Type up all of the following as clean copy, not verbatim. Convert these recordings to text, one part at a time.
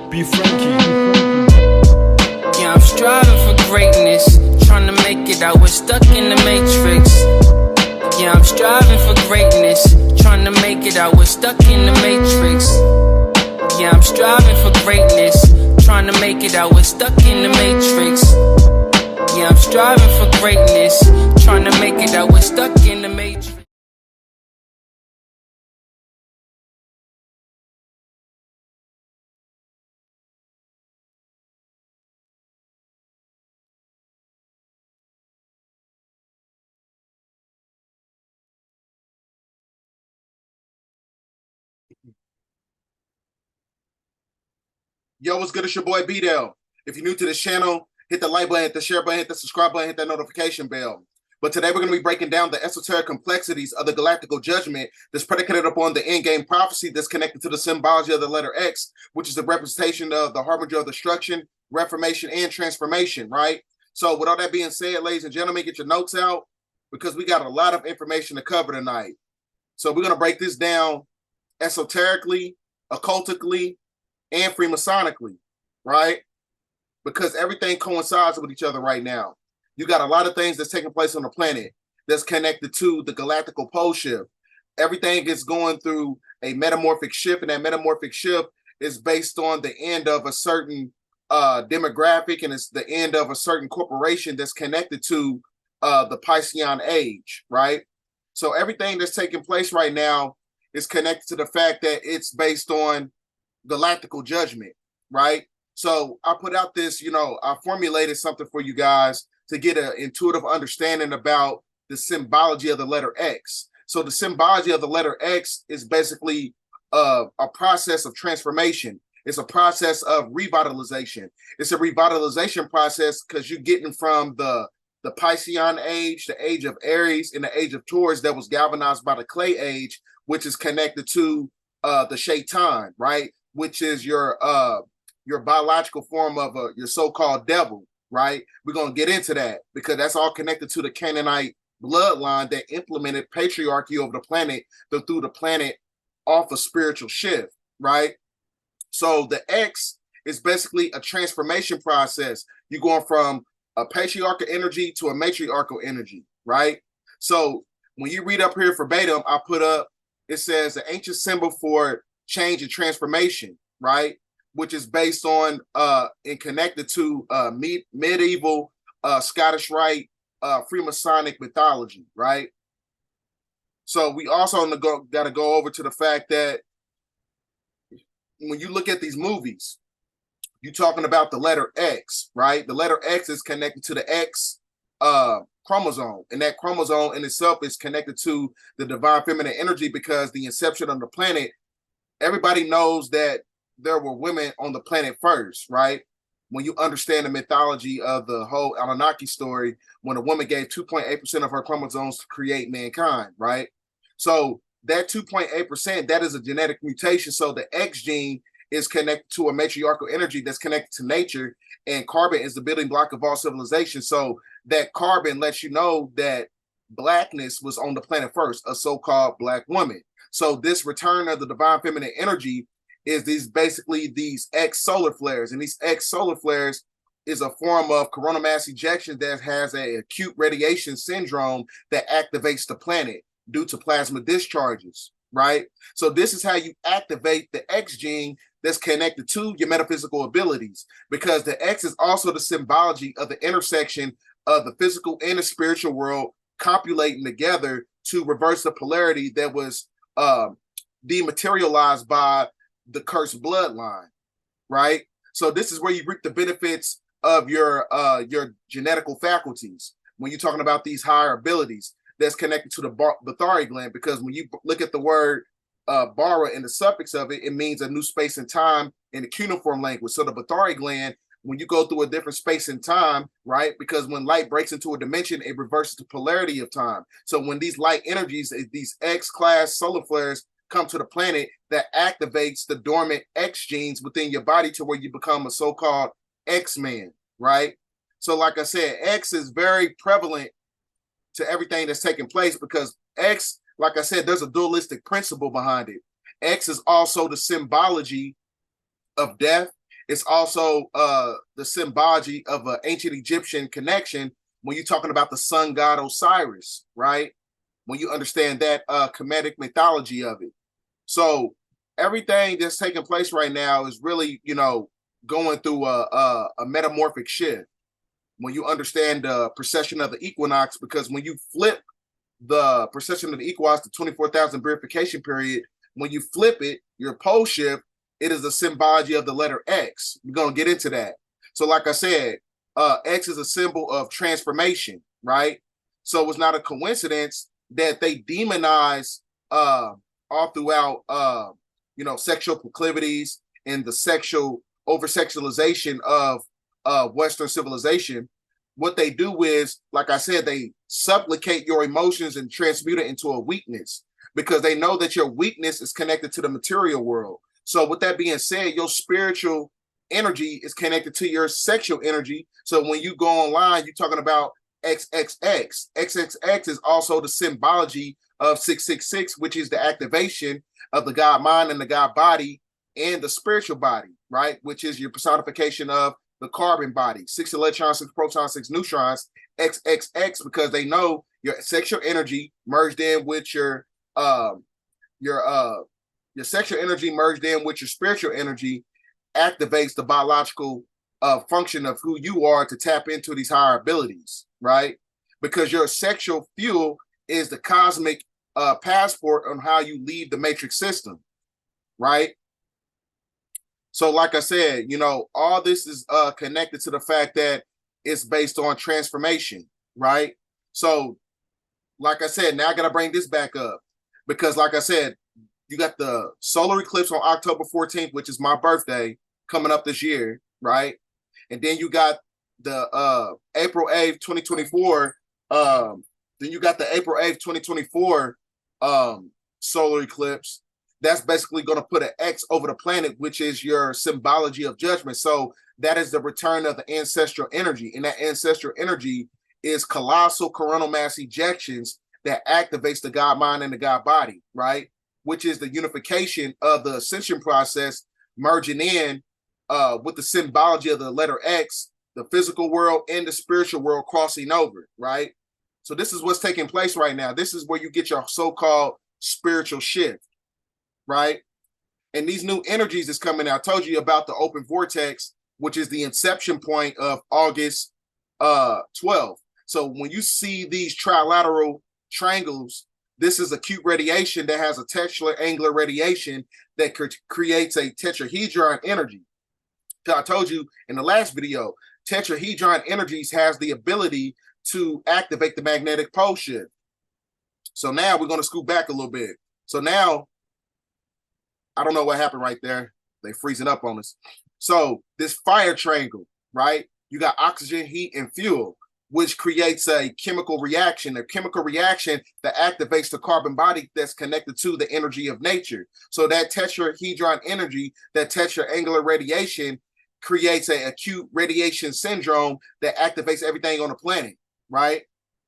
Be Frankie. Yeah, I'm striving for greatness, trying to make it out. We're stuck in the matrix. Yeah, I'm striving for greatness, trying to make it out. We're stuck in the matrix. Yeah, I'm striving for greatness, trying to make it out. We're stuck in the matrix. Yeah, I'm striving for greatness, trying to make it out. We're stuck in the matrix. Yo, what's good? It's your boy B-Dell. If you're new to this channel, hit the like button, hit the share button, hit the subscribe button, hit that notification bell. But today we're going to be breaking down the esoteric complexities of the galactical judgment that's predicated upon the end-game prophecy that's connected to the symbology of the letter X, which is the representation of the harbinger of destruction, reformation, and transformation, right? So with all that being said, ladies and gentlemen, get your notes out because we got a lot of information to cover tonight. So we're going to break this down esoterically, occultically, and Freemasonically, right? Because everything coincides with each other right now. You got a lot of things that's taking place on the planet that's connected to the galactical pole shift. Everything is going through a metamorphic shift, and that metamorphic shift is based on the end of a certain demographic, and it's the end of a certain corporation that's connected to the Piscean age, right? So everything that's taking place right now is connected to the fact that it's based on galactical judgment, right? So I put out this, I formulated something for you guys to get an intuitive understanding about the symbology of the letter X. So the symbology of the letter X is basically a process of transformation. It's a process of revitalization. It's a revitalization process because you're getting from the Piscean age, the age of Aries, and the age of Taurus that was galvanized by the clay age, which is connected to the Shaitan, right? Which is your biological form of your so-called devil, right? We're going to get into that because that's all connected to the Canaanite bloodline that implemented patriarchy over the planet through the planet off a spiritual shift, right? So the X is basically a transformation process. You're going from a patriarchal energy to a matriarchal energy, right? So when you read up here verbatim, I put up, it says the ancient symbol for change and transformation, right? Which is based on and connected to medieval Scottish Rite Freemasonic mythology, right? So we also got to go over to the fact that when you look at these movies, you're talking about the letter X, right? The letter X is connected to the X chromosome, and that chromosome in itself is connected to the divine feminine energy because the inception of the planet, everybody knows that there were women on the planet first, right? When you understand the mythology of the whole Anunnaki story, when a woman gave 2.8% of her chromosomes to create mankind, right? So that 2.8%, that is a genetic mutation. So the X gene is connected to a matriarchal energy that's connected to nature, and carbon is the building block of all civilization. So that carbon lets you know that blackness was on the planet first, a so-called black woman. So this return of the divine feminine energy is these X solar flares, and these X solar flares is a form of coronal mass ejection that has an acute radiation syndrome that activates the planet due to plasma discharges, right? So this is how you activate the X gene that's connected to your metaphysical abilities, because the X is also the symbology of the intersection of the physical and the spiritual world copulating together to reverse the polarity that was dematerialized by the cursed bloodline, right? So this is where you reap the benefits of your genetical faculties when you're talking about these higher abilities that's connected to the Bathari gland, because when you look at the word bara and the suffix of it, it means a new space and time in the cuneiform language. So the Bathari gland when you go through a different space and time, right? Because when light breaks into a dimension, it reverses the polarity of time. So when these light energies, these X-class solar flares come to the planet, that activates the dormant X genes within your body to where you become a so-called X-Man, right? So like I said, X is very prevalent to everything that's taking place because X, like I said, there's a dualistic principle behind it. X is also the symbology of death. It's also the symbology of an ancient Egyptian connection when you're talking about the sun god Osiris, right? When you understand that Kemetic mythology of it. So everything that's taking place right now is really, you know, going through a metamorphic shift. When you understand the precession of the equinox, because when you flip the precession of the equinox, the 24,000 verification period, when you flip it, your pole shift, it is a symbology of the letter X. We're going to get into that. So like I said, X is a symbol of transformation, right? So it's not a coincidence that they demonize all throughout, you know, sexual proclivities and the sexual over-sexualization of Western civilization. What they do is, like I said, they supplicate your emotions and transmute it into a weakness because they know that your weakness is connected to the material world. So with that being said, your spiritual energy is connected to your sexual energy. So when you go online, you're talking about XXX. XXX is also the symbology of 666, which is the activation of the God mind and the God body and the spiritual body, right? Which is your personification of the carbon body, 6 electrons, 6 protons, 6 neutrons, XXX, because they know your sexual energy merged in with your sexual energy merged in with your spiritual energy activates the biological function of who you are to tap into these higher abilities, right? Because your sexual fuel is the cosmic passport on how you leave the matrix system, right? So like I said, you know, all this is connected to the fact that it's based on transformation, right? So like I said, now I got to bring this back up because like I said, you got the solar eclipse on October 14th, which is my birthday coming up this year, right? And then you got the April 8th, 2024. Then you got the April 8th, 2024 solar eclipse. That's basically going to put an X over the planet, which is your symbology of judgment. So that is the return of the ancestral energy. And that ancestral energy is colossal coronal mass ejections that activates the God mind and the God body, right? Which is the unification of the ascension process merging in with the symbology of the letter X, the physical world and the spiritual world crossing over, right? So this is what's taking place right now. This is where you get your so-called spiritual shift, right? And these new energies is coming out. I told you about the open vortex, which is the inception point of August 12th. So when you see these trilateral triangles, this is acute radiation that has a textural angular radiation that creates a tetrahedron energy. I told you in the last video, tetrahedron energies has the ability to activate the magnetic pole shift. So now we're going to scoot back a little bit. So now, I don't know what happened right there. They freezing up on us. So this fire triangle, right? You got oxygen, heat, and fuel, which creates a chemical reaction that activates the carbon body that's connected to the energy of nature. So that tetrahedron energy, that tetraangular radiation creates an acute radiation syndrome that activates everything on the planet, right?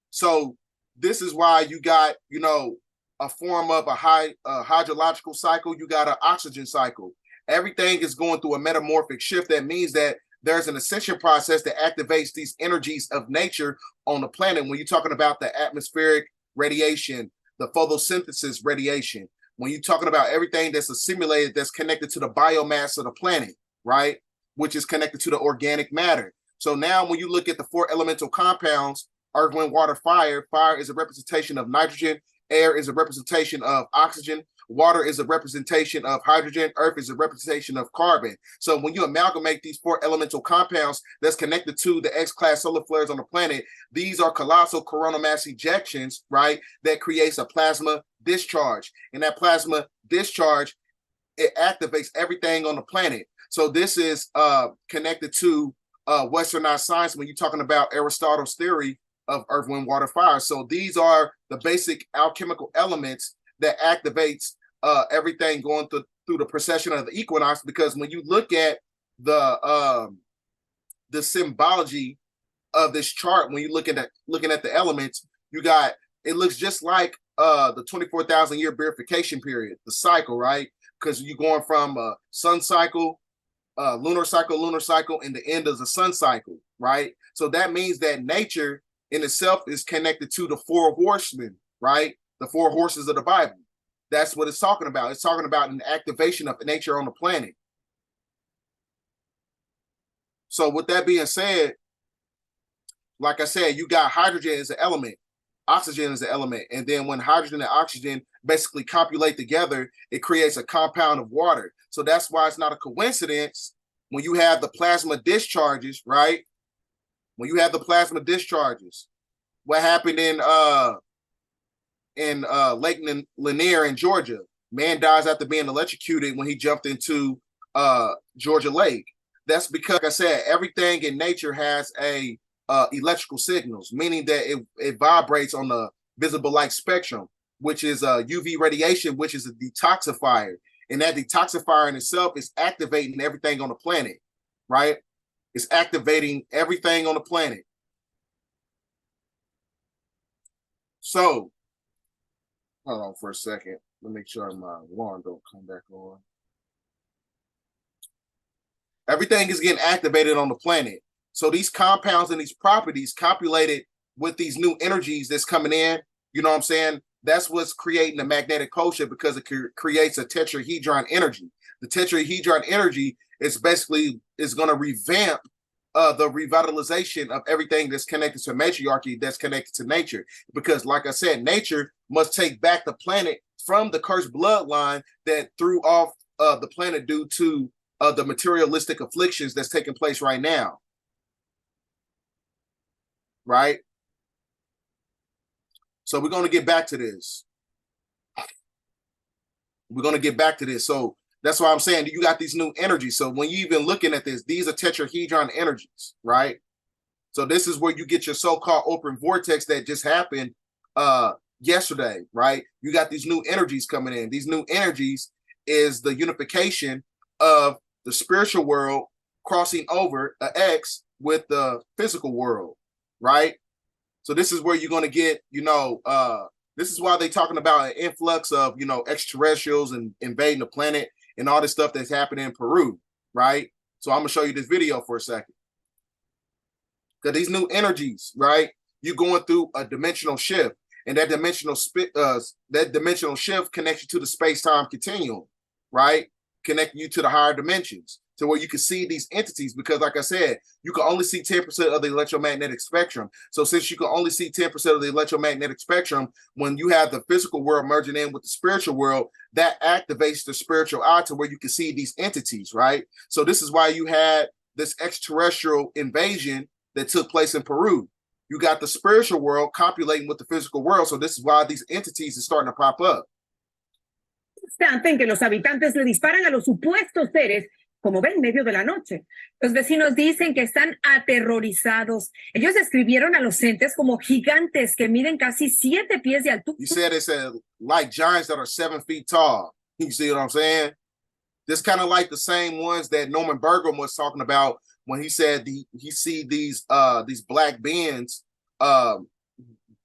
So this is why you got, you know, a form of a hydrological cycle, you got an oxygen cycle. Everything is going through a metamorphic shift. That means that there's an ascension process that activates these energies of nature on the planet. When you're talking about the atmospheric radiation, the photosynthesis radiation, when you're talking about everything that's assimilated, that's connected to the biomass of the planet, right? Which is connected to the organic matter. So now when you look at the 4 elemental compounds, earth, wind, water, fire, fire is a representation of nitrogen, air is a representation of oxygen, water is a representation of hydrogen, earth is a representation of carbon. So when you amalgamate these 4 elemental compounds that's connected to the X-class solar flares on the planet, these are colossal coronal mass ejections, right? That creates a plasma discharge. And that plasma discharge, it activates everything on the planet. So this is connected to Westernized science when you're talking about Aristotle's theory of earth, wind, water, fire. So these are the basic alchemical elements that activates everything going through the precession of the equinox. Because when you look at the symbology of this chart, when you looking at the elements, you got, it looks just like the 24,000 year purification period, the cycle, right? Because you're going from a sun cycle, lunar cycle, and the end of the sun cycle, right? So that means that nature in itself is connected to the four horsemen, right? The four horses of the Bible. That's what it's talking about. It's talking about an activation of nature on the planet. So with that being said, like I said, you got hydrogen as an element, oxygen is an element, and then when hydrogen and oxygen basically copulate together, it creates a compound of water. So that's why it's not a coincidence when you have the plasma discharges, right? When you have the plasma discharges, what happened in Lake Lanier in Georgia? Man dies after being electrocuted when he jumped into Georgia Lake. That's because, like I said, everything in nature has a electrical signals, meaning that it vibrates on the visible light spectrum, which is UV radiation, which is a detoxifier. And that detoxifier in itself is activating everything on the planet, right? It's activating everything on the planet. So, hold on for a second. Let me make sure my alarm don't come back on. Everything is getting activated on the planet. So these compounds and these properties copulated with these new energies that's coming in, you know what I'm saying? That's what's creating the magnetic potion, because it creates a tetrahedron energy. The tetrahedron energy is basically going to revamp the revitalization of everything that's connected to matriarchy, that's connected to nature. Because like I said, nature must take back the planet from the cursed bloodline that threw off the planet due to the materialistic afflictions that's taking place right now. Right? So we're going to get back to this. We're going to get back to this. So that's why I'm saying you got these new energies. So when you even looking at this, these are tetrahedron energies, right? So this is where you get your so-called open vortex that just happened yesterday, right? You got these new energies coming in. These new energies is the unification of the spiritual world crossing over an X with the physical world, right? So this is where you're going to get, this is why they're talking about an influx of, extraterrestrials and invading the planet and all this stuff that's happening in Peru, right? So I'm going to show you this video for a second. Because these new energies, right, you're going through a dimensional shift. And that dimensional shift connects you to the space-time continuum, right? Connecting you to the higher dimensions, to where you can see these entities, because like I said, you can only see 10% of the electromagnetic spectrum. So since you can only see 10% of the electromagnetic spectrum, when you have the physical world merging in with the spiritual world, that activates the spiritual eye to where you can see these entities, right? So this is why you had this extraterrestrial invasion that took place in Peru. You got the spiritual world copulating with the physical world. So this is why these entities are starting to pop up. Instante en que los habitantes le disparan a los supuestos seres, como ven, en medio de la noche. Los vecinos dicen que están aterrorizados. Ellos describieron a los entes como gigantes que miden casi 7 pies de altura. You said it's like giants that are 7 feet tall. You see what I'm saying? This kind of like the same ones that Norman Bergman was talking about when he said he see these black beings,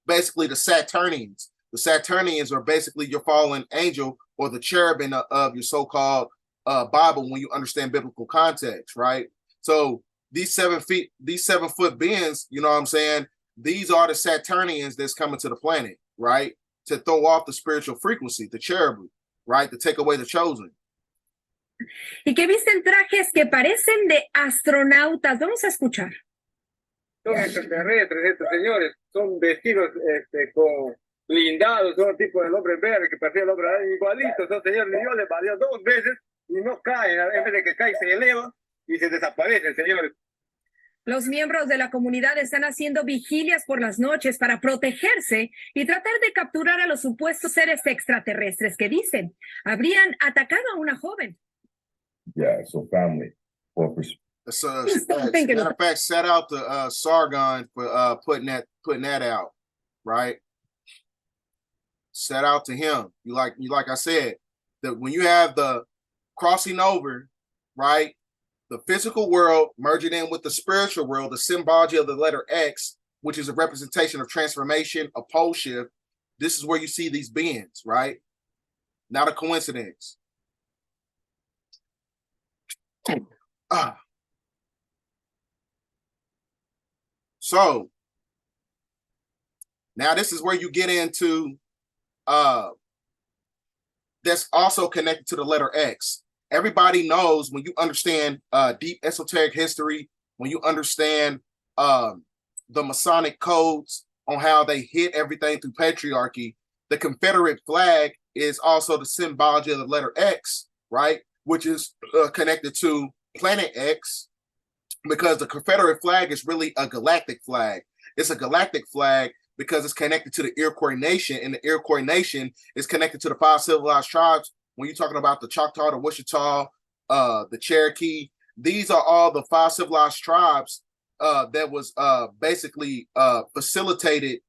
basically the Saturnians. The Saturnians are basically your fallen angel or the cherubim of your so-called Bible when you understand biblical context, right? So these 7-foot beings, you know what I'm saying? These are the Saturnians that's coming to the planet, right? To throw off the spiritual frequency, the cherubim, right? To take away the chosen. Y que visten trajes que parecen de astronautas. Vamos a escuchar. Son extraterrestres estos señores, son vestidos con blindados, son tipo del hombre verde que parecía el hombre igualito, son señores, Dios les valió 2 veces y no caen, en vez de que caen se elevan y se desaparecen, señores. Los miembros de la comunidad están haciendo vigilias por las noches para protegerse y tratar de capturar a los supuestos seres extraterrestres que dicen habrían atacado a una joven. Yeah, so family. So, Instante en que matter los of fact, shout out to Sargon for putting that out, right? Shout out to him. Like I said, that when you have the crossing over, right? The physical world merging in with the spiritual world, the symbology of the letter X, which is a representation of transformation, a pole shift. This is where you see these beings, right? Not a coincidence. So now this is where you get into that's also connected to the letter X. Everybody knows when you understand deep esoteric history, when you understand the Masonic codes on how they hit everything through patriarchy, the Confederate flag is also the symbology of the letter X, right? Which is connected to Planet X, because the Confederate flag is really a galactic flag. It's a galactic flag because it's connected to the Iroquois Nation, and the Iroquois Nation is connected to the 5 civilized tribes. When you're talking about the Choctaw, the Wichita, the Cherokee, these are all the 5 civilized tribes that was basically facilitated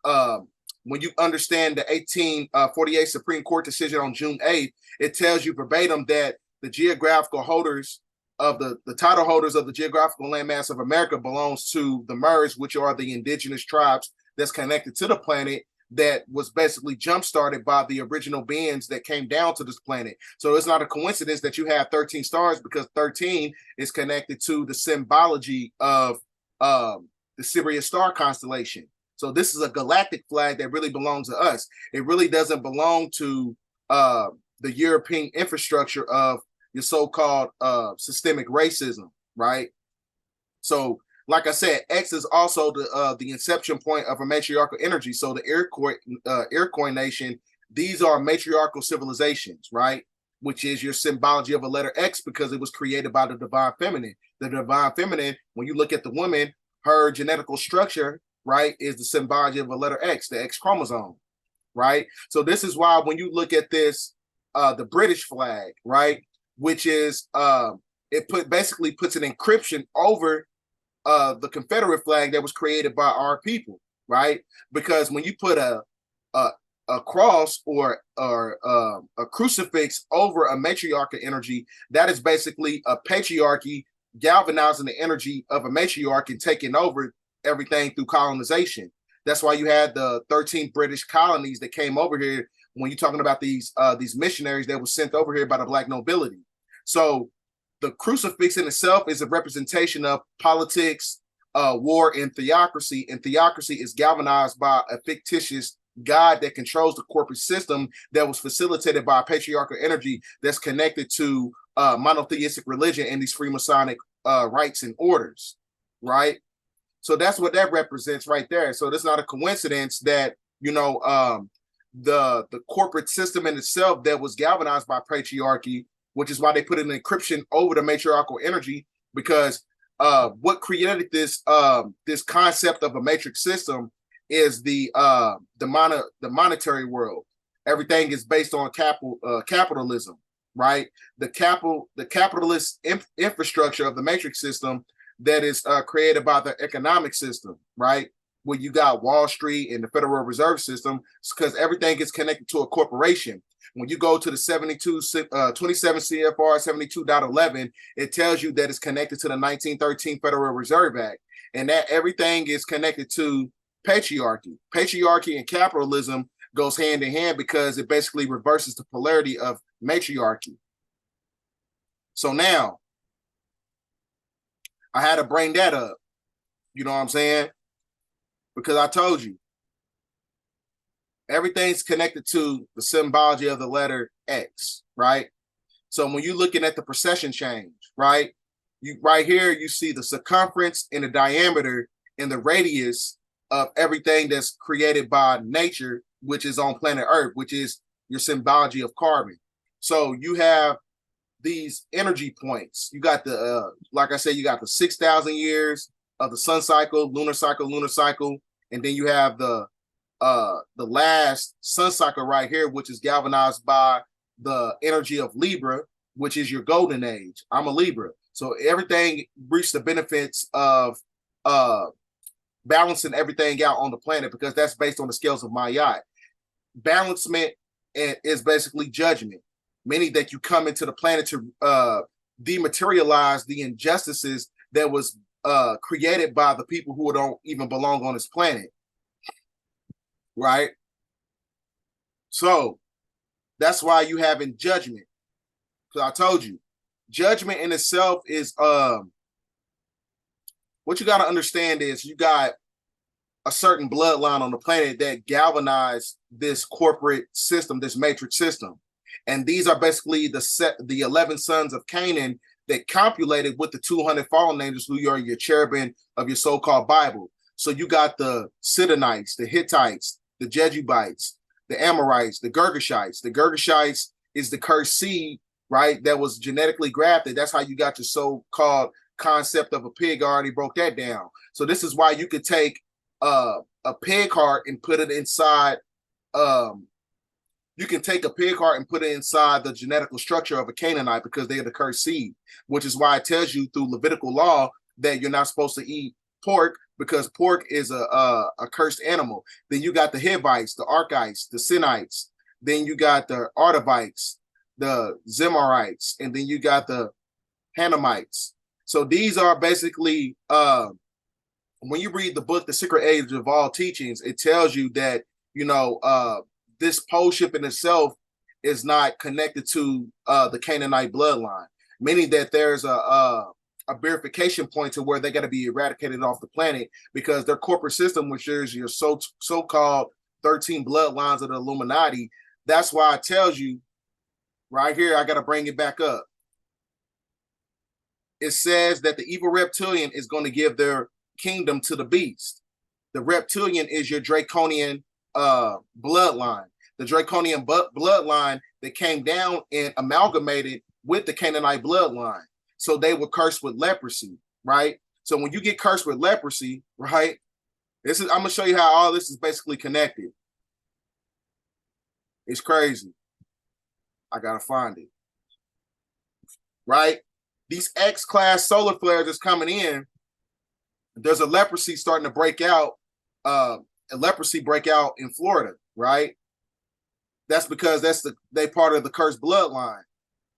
when you understand the 1848 Supreme Court decision on June 8th. It tells you verbatim that the geographical holders of the title holders of the geographical landmass of America belongs to the MERS, which are the indigenous tribes that's connected to the planet, that was basically jump-started by the original beings that came down to this planet. So it's not a coincidence that you have 13 stars, because 13 is connected to the symbology of the Sirius star constellation. So this is a galactic flag that really belongs to us. It really doesn't belong to the European infrastructure of your so-called systemic racism, right? So, like I said, X is also the inception point of a matriarchal energy. So the Iroquois Nation, these are matriarchal civilizations, right? Which is your symbology of a letter X, because it was created by the divine feminine. The divine feminine, when you look at the woman, her genetical structure, right, is the symbology of a letter X, the X chromosome, right? So this is why when you look at this, the British flag, right, which is basically puts an encryption over the Confederate flag that was created by our people, right? Because when you put a cross or a crucifix over a matriarchal energy, that is basically a patriarchy galvanizing the energy of a matriarch and taking over everything through colonization. That's why you had the 13 British colonies that came over here. When you're talking about these missionaries that were sent over here by the Black nobility. So the crucifix in itself is a representation of politics, war, and theocracy. And theocracy is galvanized by a fictitious God that controls the corporate system that was facilitated by a patriarchal energy that's connected to monotheistic religion and these Freemasonic rites and orders, right? So that's what that represents right there. So it's not a coincidence that, you know, the corporate system in itself that was galvanized by patriarchy, which is why they put an encryption over the matriarchal energy, because what created this this concept of a matrix system is the monetary world. Everything is based on capitalism, right? The capitalist infrastructure of the matrix system that is created by the economic system, right? Where you got Wall Street and the Federal Reserve System, because everything is connected to a corporation. When you go to the 27 CFR 72.11, it tells you that it's connected to the 1913 Federal Reserve Act, and that everything is connected to patriarchy. Patriarchy and capitalism goes hand in hand because it basically reverses the polarity of matriarchy. So now, I had to bring that up. You know what I'm saying? Because I told you, everything's connected to the symbology of the letter X, right? So when you're looking at the precession change, right? Right here, you see the circumference and the diameter and the radius of everything that's created by nature, which is on planet Earth, which is your symbology of carbon. So you have these energy points. You got the, like I said, you got the 6,000 years of the sun cycle, lunar cycle, and then you have the last sun cycle right here, which is galvanized by the energy of Libra, which is your golden age. I'm a Libra. So everything reached the benefits of balancing everything out on the planet, because that's based on the scales of Ma'at. Balancement is basically judgment, meaning that you come into the planet to dematerialize the injustices that was created by the people who don't even belong on this planet, right? So that's why you having judgment. Because I told you, judgment in itself is what you got to understand is you got a certain bloodline on the planet that galvanized this corporate system, this matrix system. And these are basically the 11 sons of Canaan that copulated with the 200 fallen angels who are your cherubim of your so-called Bible. So you got the Sidonites, the Hittites, the Jebusites, the Amorites, the Girgashites. The Girgashites is the cursed seed, right? That was genetically grafted. That's how you got your so-called concept of a pig. I already broke that down. So this is why you could take a pig heart and put it inside. You can take a pig heart and put it inside the genetical structure of a Canaanite, because they are the cursed seed, which is why it tells you through Levitical law that you're not supposed to eat pork, because pork is a cursed animal. Then you got the Hivites, the Archites, the Sinites. Then you got the Ardavites, the Zemarites, and then you got the Hanamites. So these are basically, when you read the book, The Secret Age of All Teachings, it tells you that, you know, this pole ship in itself is not connected to the Canaanite bloodline, meaning that there's a verification point to where they got to be eradicated off the planet, because their corporate system, which is your so-called 13 bloodlines of the Illuminati. That's why it tells you right here, I got to bring it back up. It says that the evil reptilian is going to give their kingdom to the beast. The reptilian is your draconian bloodline. The draconian bloodline that came down and amalgamated with the Canaanite bloodline. So they were cursed with leprosy, right? So when you get cursed with leprosy, right, I'm going to show you how all this is basically connected. It's crazy. I got to find it. Right? These X-class solar flares that's coming in, there's a leprosy starting to break out, a leprosy breakout in Florida, right? That's because they part of the cursed bloodline.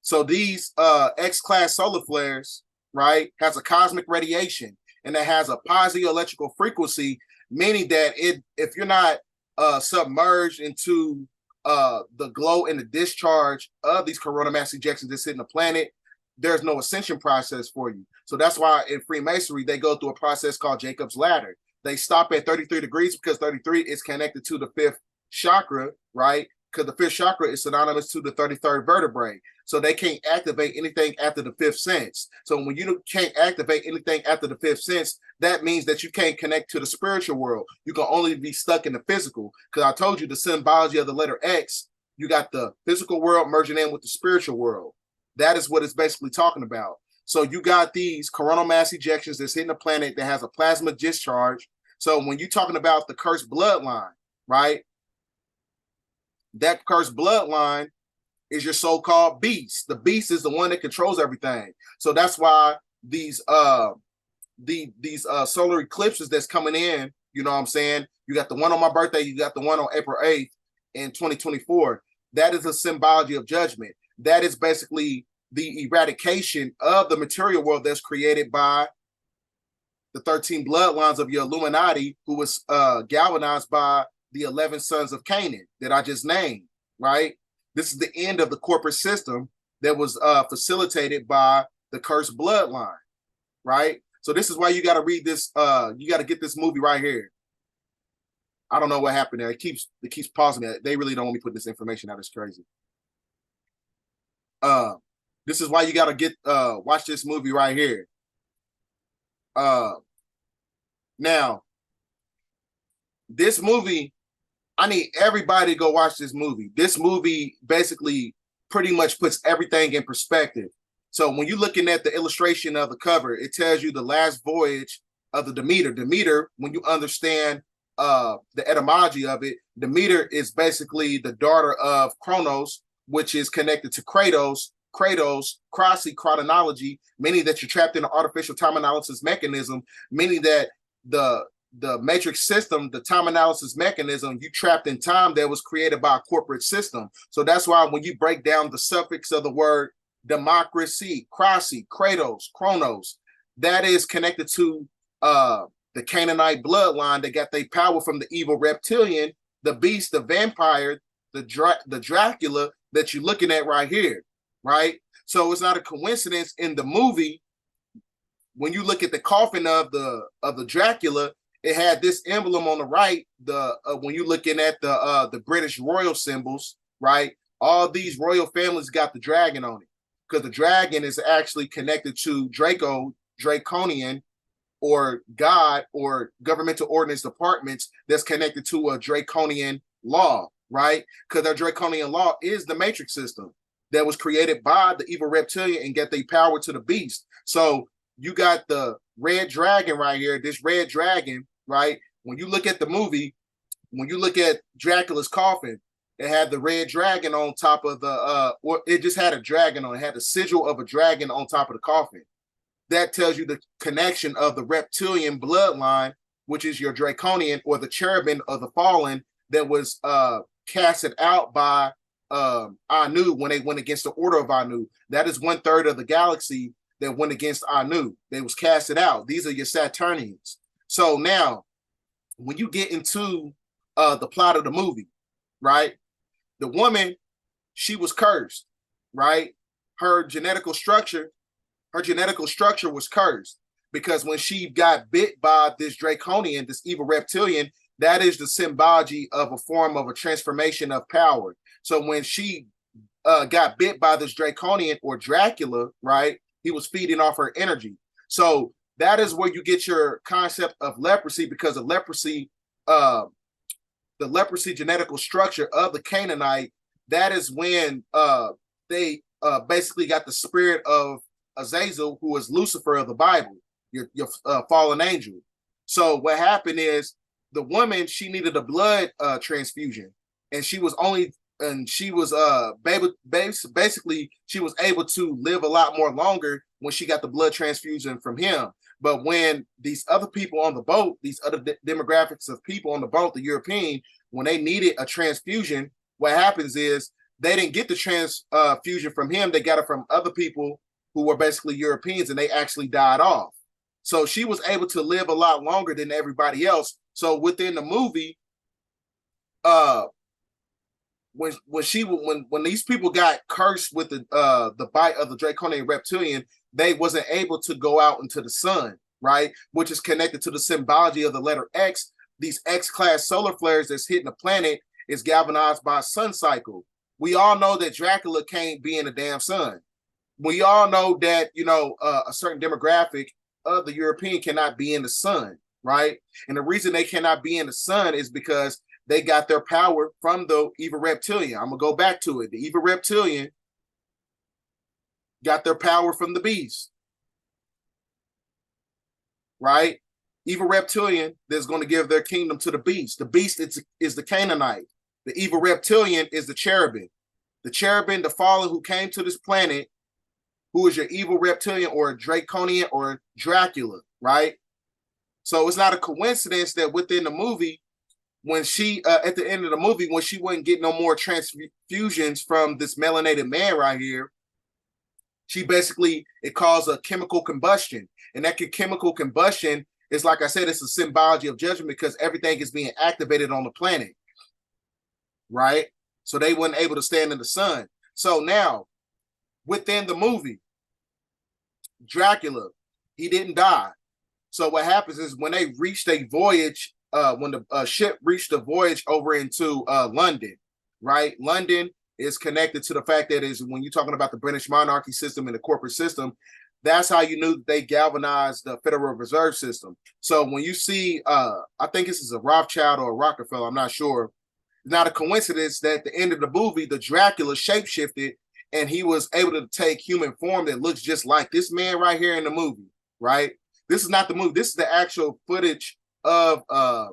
So these X-class solar flares, right, has a cosmic radiation, and it has a positive electrical frequency, meaning that if you're not submerged into the glow and the discharge of these coronal mass ejections that's hitting the planet, there's no ascension process for you. So that's why in Freemasonry, they go through a process called Jacob's Ladder. They stop at 33 degrees because 33 is connected to the fifth chakra, right? Because the fifth chakra is synonymous to the 33rd vertebrae. So they can't activate anything after the fifth sense. So when you can't activate anything after the fifth sense, that means that you can't connect to the spiritual world. You can only be stuck in the physical. Because I told you the symbology of the letter X, you got the physical world merging in with the spiritual world. That is what it's basically talking about. So you got these coronal mass ejections that's hitting the planet that has a plasma discharge. So when you're talking about the cursed bloodline, right? That cursed bloodline is your so-called beast. The beast is the one that controls everything. So that's why these solar eclipses that's coming in, you know what I'm saying? You got the one on my birthday, you got the one on April 8th in 2024. That is a symbology of judgment. That is basically the eradication of the material world that's created by the 13 bloodlines of your Illuminati, who was galvanized by the 11 sons of Canaan that I just named, right? This is the end of the corporate system that was facilitated by the cursed bloodline, right? So this is why you got to read this. You got to get this movie right here. I don't know what happened there. It keeps pausing me. They really don't want me to put this information out. It's crazy. This is why you got to get watch this movie right here. Now, this movie, I need everybody to go watch this movie. This movie basically pretty much puts everything in perspective. So when you're looking at the illustration of the cover, it tells you the last voyage of the Demeter. Demeter, when you understand the etymology of it, Demeter is basically the daughter of Kronos, which is connected to Kratos kratos, crossy, chronology, meaning that you're trapped in an artificial time analysis mechanism, meaning that the matrix system, the time analysis mechanism, you trapped in time that was created by a corporate system. So that's why when you break down the suffix of the word democracy, crossy, kratos, chronos, that is connected to the Canaanite bloodline that got their power from the evil reptilian, the beast, the vampire, the Dracula that you're looking at right here, right? So it's not a coincidence in the movie when you look at the coffin of the Dracula, it had this emblem on the right. When you're looking at the British royal symbols, right? All these royal families got the dragon on it because the dragon is actually connected to Draconian, or God, or governmental ordinance departments that's connected to a Draconian law, right? Because our Draconian law is the matrix system that was created by the evil reptilian and get the power to the beast. So you got the red dragon right here, this red dragon, right? When you look at the movie, when you look at Dracula's coffin, it had the red dragon on top of or it just had a dragon on it, had the sigil of a dragon on top of the coffin. That tells you the connection of the reptilian bloodline, which is your Draconian or the cherubim of the fallen that was casted out by Anu when they went against the order of Anu. That is 1/3 of the galaxy that went against Anu. They was casted out. These are your Saturnians. So now, when you get into the plot of the movie, right? The woman, she was cursed, right? Her genetical structure was cursed because when she got bit by this Draconian, this evil reptilian, that is the symbology of a form of a transformation of power. So when she got bit by this Draconian or Dracula, right, he was feeding off her energy. So that is where you get your concept of leprosy, because of leprosy, the leprosy genetical structure of the Canaanite, that is when they basically got the spirit of Azazel, who is Lucifer of the Bible, your fallen angel. So what happened is the woman, she needed a blood transfusion, and she was basically she was able to live a lot more longer when she got the blood transfusion from him. But when these other people on the boat, these other demographics of people on the boat, the European, when they needed a transfusion, what happens is they didn't get the transfusion from him. They got it from other people who were basically Europeans, and they actually died off. So she was able to live a lot longer than everybody else. So within the movie, when these people got cursed with the bite of the Draconian reptilian, they wasn't able to go out into the sun, right? Which is connected to the symbology of the letter X. These X-class solar flares that's hitting the planet is galvanized by a sun cycle. We all know that Dracula can't be in the damn sun. We all know that, a certain demographic of the European cannot be in the sun, right? And the reason they cannot be in the sun is because they got their power from the evil reptilian. I'm going to go back to it. The evil reptilian got their power from the beast, right? Evil reptilian that's going to give their kingdom to the beast. The beast is the Canaanite. The evil reptilian is the cherubim. The cherubim, the fallen who came to this planet, who is your evil reptilian or Draconian or Dracula, right? So it's not a coincidence that within the movie, when she, at the end of the movie, when she wouldn't get no more transfusions from this melanated man right here, it caused a chemical combustion. And that chemical combustion is, like I said, it's a symbology of judgment because everything is being activated on the planet, right? So they weren't able to stand in the sun. So now, within the movie, Dracula, he didn't die. So what happens is when they reached a voyage, when the ship reached a voyage over into London, right? London is connected to the fact that is when you're talking about the British monarchy system and the corporate system, that's how you knew that they galvanized the Federal Reserve System. So when you see, I think this is a Rothschild or a Rockefeller, I'm not sure. It's not a coincidence that at the end of the movie, the Dracula shapeshifted and he was able to take human form that looks just like this man right here in the movie, right? This is not the movie. This is the actual footage of a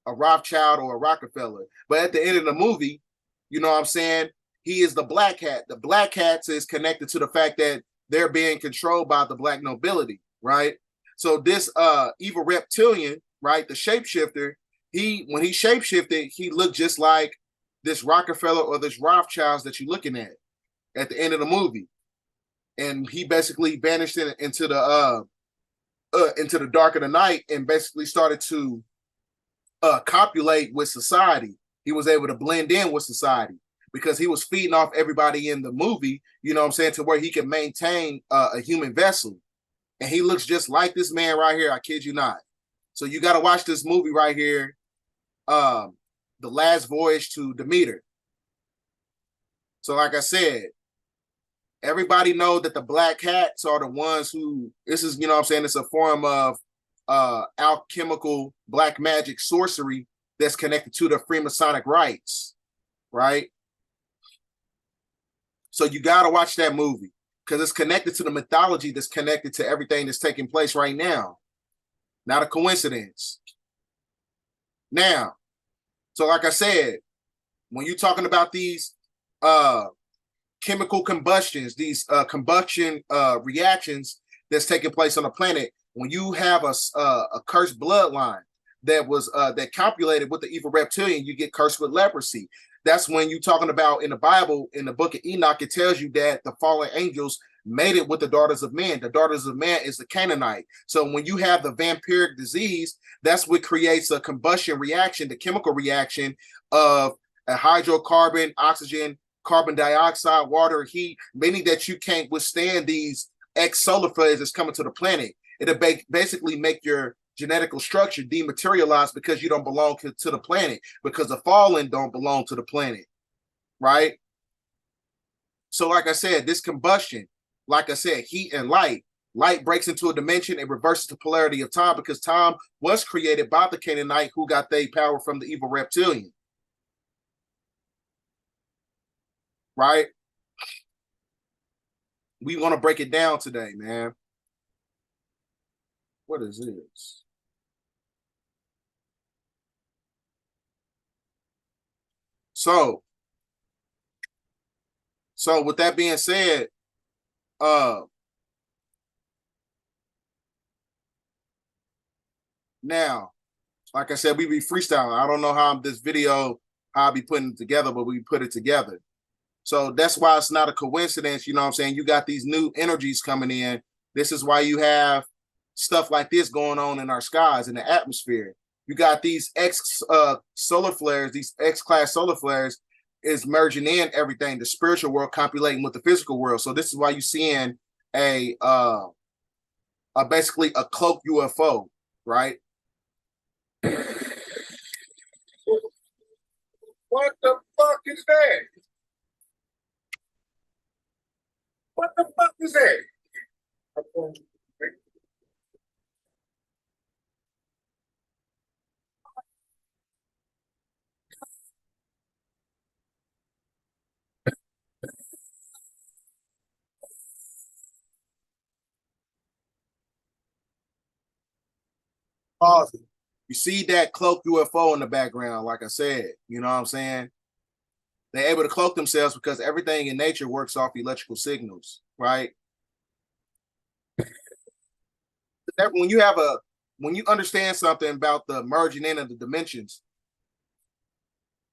Rothschild or a Rockefeller. But at the end of the movie, you know what I'm saying? he is the black hat. The black hats is connected to the fact that they're being controlled by the black nobility, right? So this evil reptilian, right, the shapeshifter, when he shapeshifted, he looked just like this Rockefeller or this Rothschilds that you're looking at the end of the movie. And he basically vanished into the dark of the night and basically started to copulate with society. He was able to blend in with society because he was feeding off everybody in the movie, you know what I'm saying, to where he could maintain a human vessel. And he looks just like this man right here. I kid you not. So you got to watch this movie right here, The Last Voyage to Demeter. So like I said, everybody know that the black hats are the ones who, this is, you know what I'm saying, it's a form of alchemical black magic sorcery that's connected to the Freemasonic rites, right? So you got to watch that movie because it's connected to the mythology that's connected to everything that's taking place right now. Not a coincidence. Now, so like I said, when you're talking about these chemical combustions, these combustion reactions that's taking place on the planet, when you have a cursed bloodline that was that copulated with the evil reptilian, you get cursed with leprosy. That's when you're talking about in the Bible, in the book of Enoch, it tells you that the fallen angels made it with the daughters of men. The daughters of man is the Canaanite. So when you have the vampiric disease, that's what creates a combustion reaction, the chemical reaction of a hydrocarbon, oxygen, carbon dioxide, water, heat, meaning that you can't withstand these X solar flares that's coming to the planet. It'll basically make your genetical structure dematerialize because you don't belong to the planet, because the fallen don't belong to the planet, right? So like I said, this combustion, like I said, heat and light breaks into a dimension and reverses the polarity of time because time was created by the Canaanite who got their power from the evil reptilian, right? We want to break it down today, man. What is this? So with that being said, now, like I said, we be freestyling. I don't know how this video, how I'll be putting it together, but we put it together. So that's why it's not a coincidence, you know what I'm saying? You got these new energies coming in. This is why you have stuff like this going on in our skies, in the atmosphere. You got these X solar flares, these X-class solar flares is merging in everything, the spiritual world copulating with the physical world. So this is why you're seeing a basically a cloaked UFO, right? What the fuck is that? What the fuck is that? Pause it. You see that cloaked UFO in the background, like I said, you know what I'm saying? They're able to cloak themselves because everything in nature works off electrical signals, right? That when you understand something about the merging in of the dimensions,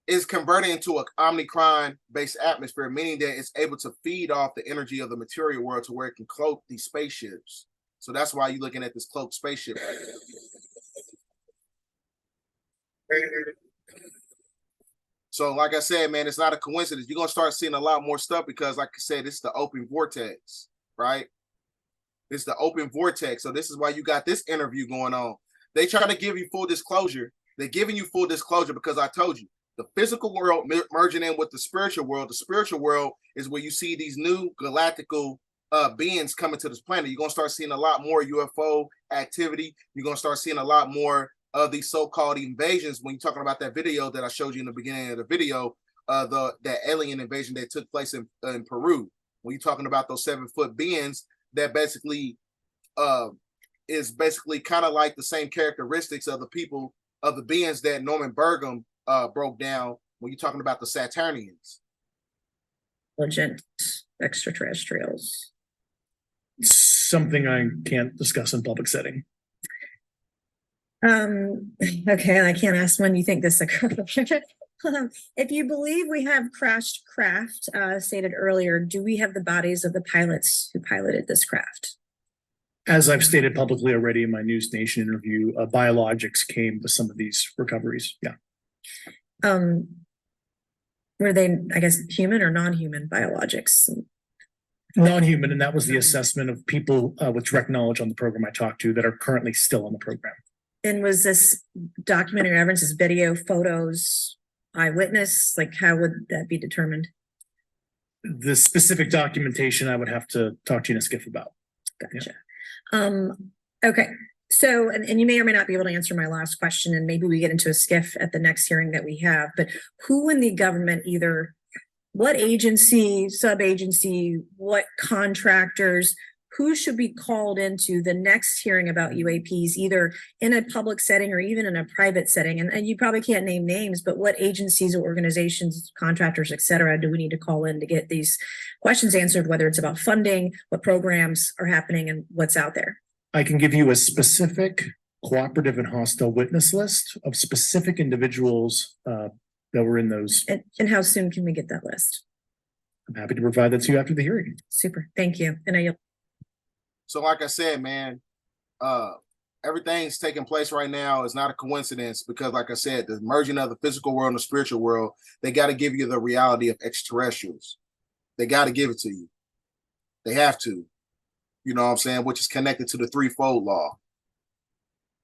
is converted into an omnicron-based atmosphere, meaning that it's able to feed off the energy of the material world to where it can cloak these spaceships. So that's why you're looking at this cloaked spaceship. So like I said, man, it's not a coincidence. You're going to start seeing a lot more stuff because, like I said, it's the open vortex, right? It's the open vortex. So this is why you got this interview going on. They try to give you full disclosure. They're giving you full disclosure because I told you, the physical world merging in with the spiritual world. The spiritual world is where you see these new galactical beings coming to this planet. You're going to start seeing a lot more UFO activity. You're going to start seeing a lot more of these so-called invasions. When you're talking about that video that I showed you in the beginning of the video, that alien invasion that took place in Peru. When you're talking about those 7-foot beings that basically is basically kind of like the same characteristics of the people of the beings that Norman Burgum broke down when you're talking about the Saturnians. intelligent extraterrestrials? Something I can't discuss in public setting. Okay, I can't ask when you think this occurred. If you believe we have crashed craft, stated earlier, do we have the bodies of the pilots who piloted this craft? As I've stated publicly already in my News Nation interview, biologics came to some of these recoveries. Yeah. Were they, I guess, human or non-human biologics? Non-human, and that was the assessment of people with direct knowledge on the program I talked to that are currently still on the program. And was this documentary evidence, this video, photos, eyewitness? Like, how would that be determined? The specific documentation I would have to talk to you in a skiff about. Gotcha. Yeah. Okay. So, and you may or may not be able to answer my last question, and maybe we get into a skiff at the next hearing that we have, but who in the government, either what agency, sub-agency, what contractors, who should be called into the next hearing about UAPs, either in a public setting or even in a private setting? And you probably can't name names, but what agencies or organizations, contractors, et cetera, do we need to call in to get these questions answered, whether it's about funding, what programs are happening, and what's out there? I can give you a specific cooperative and hostile witness list of specific individuals that were in those. And how soon can we get that list? I'm happy to provide that to you after the hearing. Super. Thank you. And I. So like I said, man, everything's taking place right now is not a coincidence, because like I said, the merging of the physical world and the spiritual world, they got to give you the reality of extraterrestrials. They got to give it to you. They have to, you know what I'm saying, which is connected to the threefold law.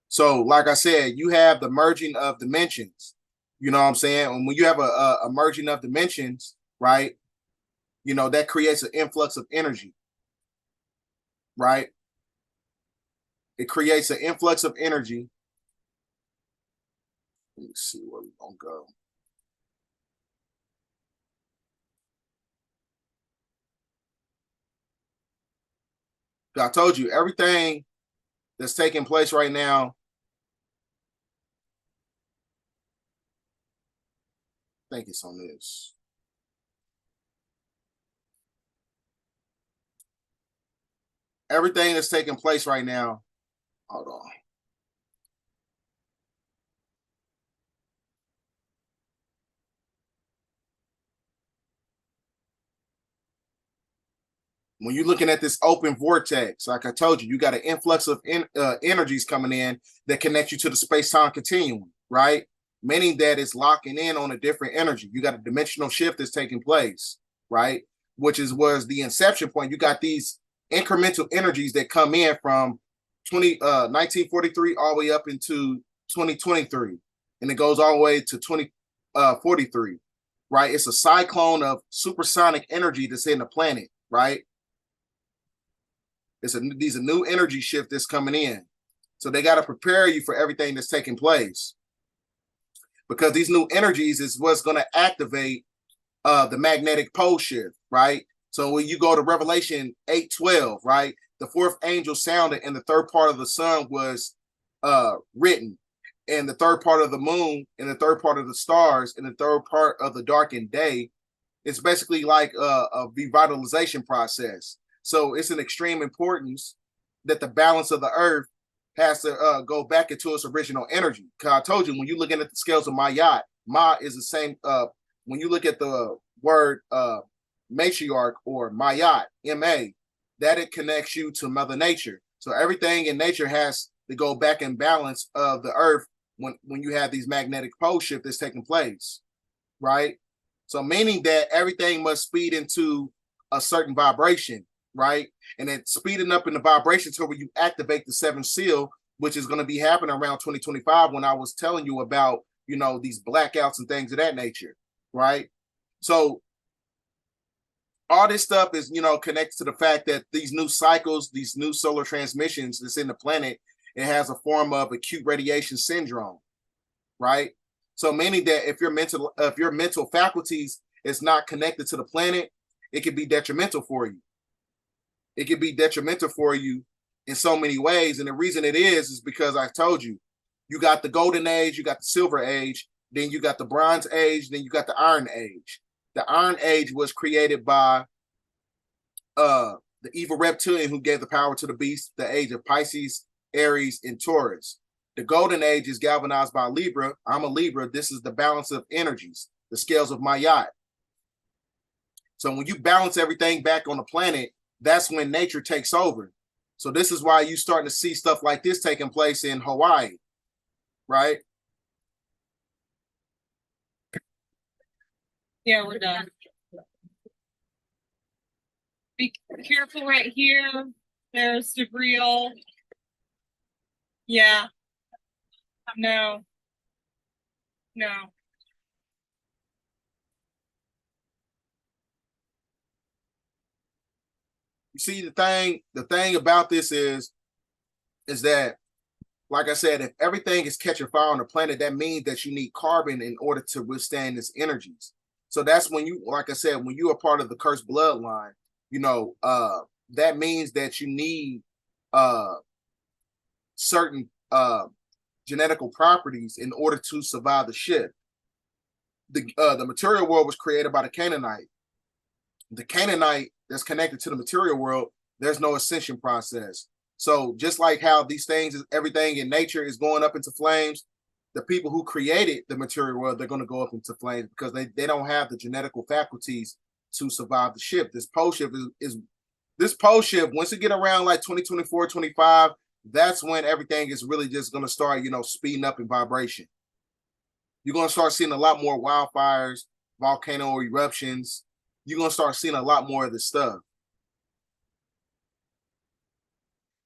So like I said, you have the merging of dimensions, you know what I'm saying? And when you have a merging of dimensions, right, you know, that creates an influx of energy. Right? It creates an influx of energy. Let me see where we're gonna go. I told you everything that's taking place right now. I think it's on this. Everything that's taking place right now. Hold on. When you're looking at this open vortex, like I told you, you got an influx of energies coming in that connect you to the space-time continuum, right? Meaning that it's locking in on a different energy. You got a dimensional shift that's taking place, right? Which was the inception point. You got these incremental energies that come in from 1943 all the way up into 2023, and it goes all the way to 2043, right? It's a cyclone of supersonic energy that's in the planet, right? These are new energy shift that's coming in, so they got to prepare you for everything that's taking place, because these new energies is what's going to activate the magnetic pole shift, right? So when you go to Revelation 8:12, right, the fourth angel sounded, and the third part of the sun was written, and the third part of the moon, and the third part of the stars, and the third part of the darkened day. It's basically like a revitalization process. So it's an extreme importance that the balance of the earth has to go back into its original energy. Because I told you, when you're looking at the scales of Ma'at, Ma is the same. When you look at the word matriarch or Ma'at, M-A, that it connects you to Mother Nature. So everything in nature has to go back in balance of the earth when you have these magnetic pole shift that's taking place, right? So meaning that everything must speed into a certain vibration, right? And it's speeding up in the vibration to where you activate the seventh seal, which is going to be happening around 2025, when I was telling you about, you know, these blackouts and things of that nature, right? So all this stuff is, you know, connected to the fact that these new cycles, these new solar transmissions that's in the planet, it has a form of acute radiation syndrome, right? So meaning that if your mental faculties is not connected to the planet, it can be detrimental for you. It can be detrimental for you in so many ways. And the reason it is because I told you, you got the golden age, you got the silver age, then you got the bronze age, then you got the iron age. The Iron Age was created by the evil reptilian who gave the power to the beast, the age of Pisces, Aries, and Taurus. The Golden Age is galvanized by Libra. I'm a Libra. This is the balance of energies, the scales of my yacht. So when you balance everything back on the planet, that's when nature takes over. So this is why you're starting to see stuff like this taking place in Hawaii, right? Yeah, we're done. Be careful right here. There's debris. Yeah. No. No. You see, the thing about this is that, like I said, if everything is catching fire on the planet, that means that you need carbon in order to withstand its energies. So that's when you, like I said, when you are part of the cursed bloodline, you know, that means that you need certain genetical properties in order to survive the shift. The material world was created by the Canaanite. The Canaanite that's connected to the material world, there's no ascension process. So just like how these things, everything in nature is going up into flames, the people who created the material world, they're going to go up into flames because they don't have the genetical faculties to survive the shift. This pole shift is this pole shift, once it get around like 2024, 25, that's when everything is really just going to start, you know, speeding up in vibration. You're going to start seeing a lot more wildfires, volcano eruptions. You're going to start seeing a lot more of this stuff.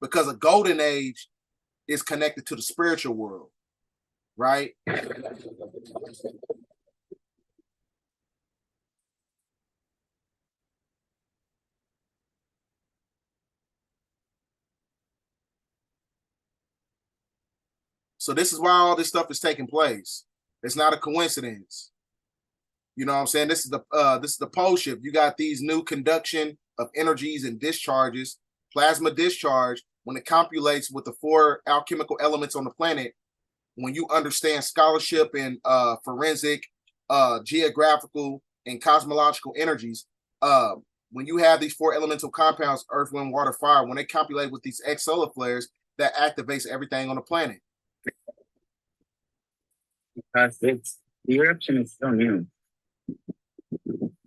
Because a golden age is connected to the spiritual world, right? So this is why all this stuff is taking place. It's not a coincidence. You know what I'm saying? This is the pole shift. You got these new conduction of energies and discharges, plasma discharge. When it copulates with the 4 alchemical elements on the planet, when you understand scholarship and forensic, geographical, and cosmological energies, when you have these 4 elemental compounds, earth, wind, water, fire, when they copulate with these X solar flares, that activates everything on the planet. Because the eruption is so new.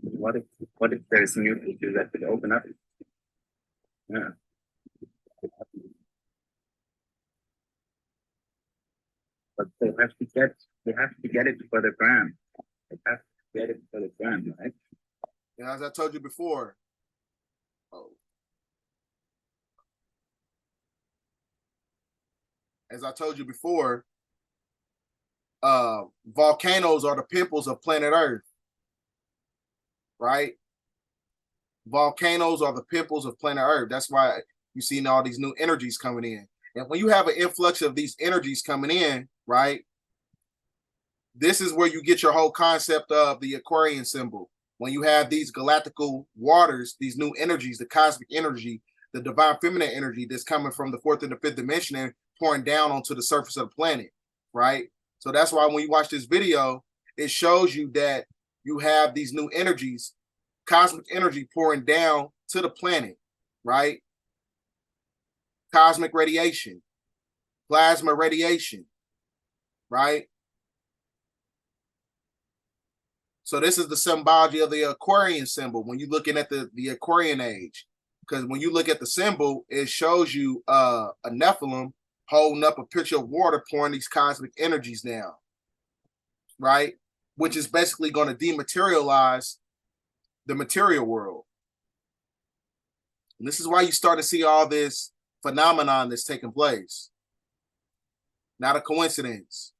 What if there's new issues that could open up? Yeah. But they have to get it for the ground. They have to get it for the ground, right? And as I told you before, volcanoes are the pimples of planet Earth, right? Volcanoes are the pimples of planet Earth. That's why you're seeing all these new energies coming in. And when you have an influx of these energies coming in, right, this is where you get your whole concept of the Aquarian symbol. When you have these galactical waters, these new energies, the cosmic energy, the divine feminine energy that's coming from the 4th and the 5th dimension and pouring down onto the surface of the planet, right? So that's why when you watch this video, it shows you that you have these new energies, cosmic energy pouring down to the planet, right? Cosmic radiation, plasma radiation, right? So this is the symbology of the Aquarian symbol when you're looking at the Aquarian age. Because when you look at the symbol, it shows you a Nephilim holding up a pitcher of water, pouring these cosmic energies down, right? Which is basically going to dematerialize the material world. And this is why you start to see all this phenomenon that's taking place. Not a coincidence.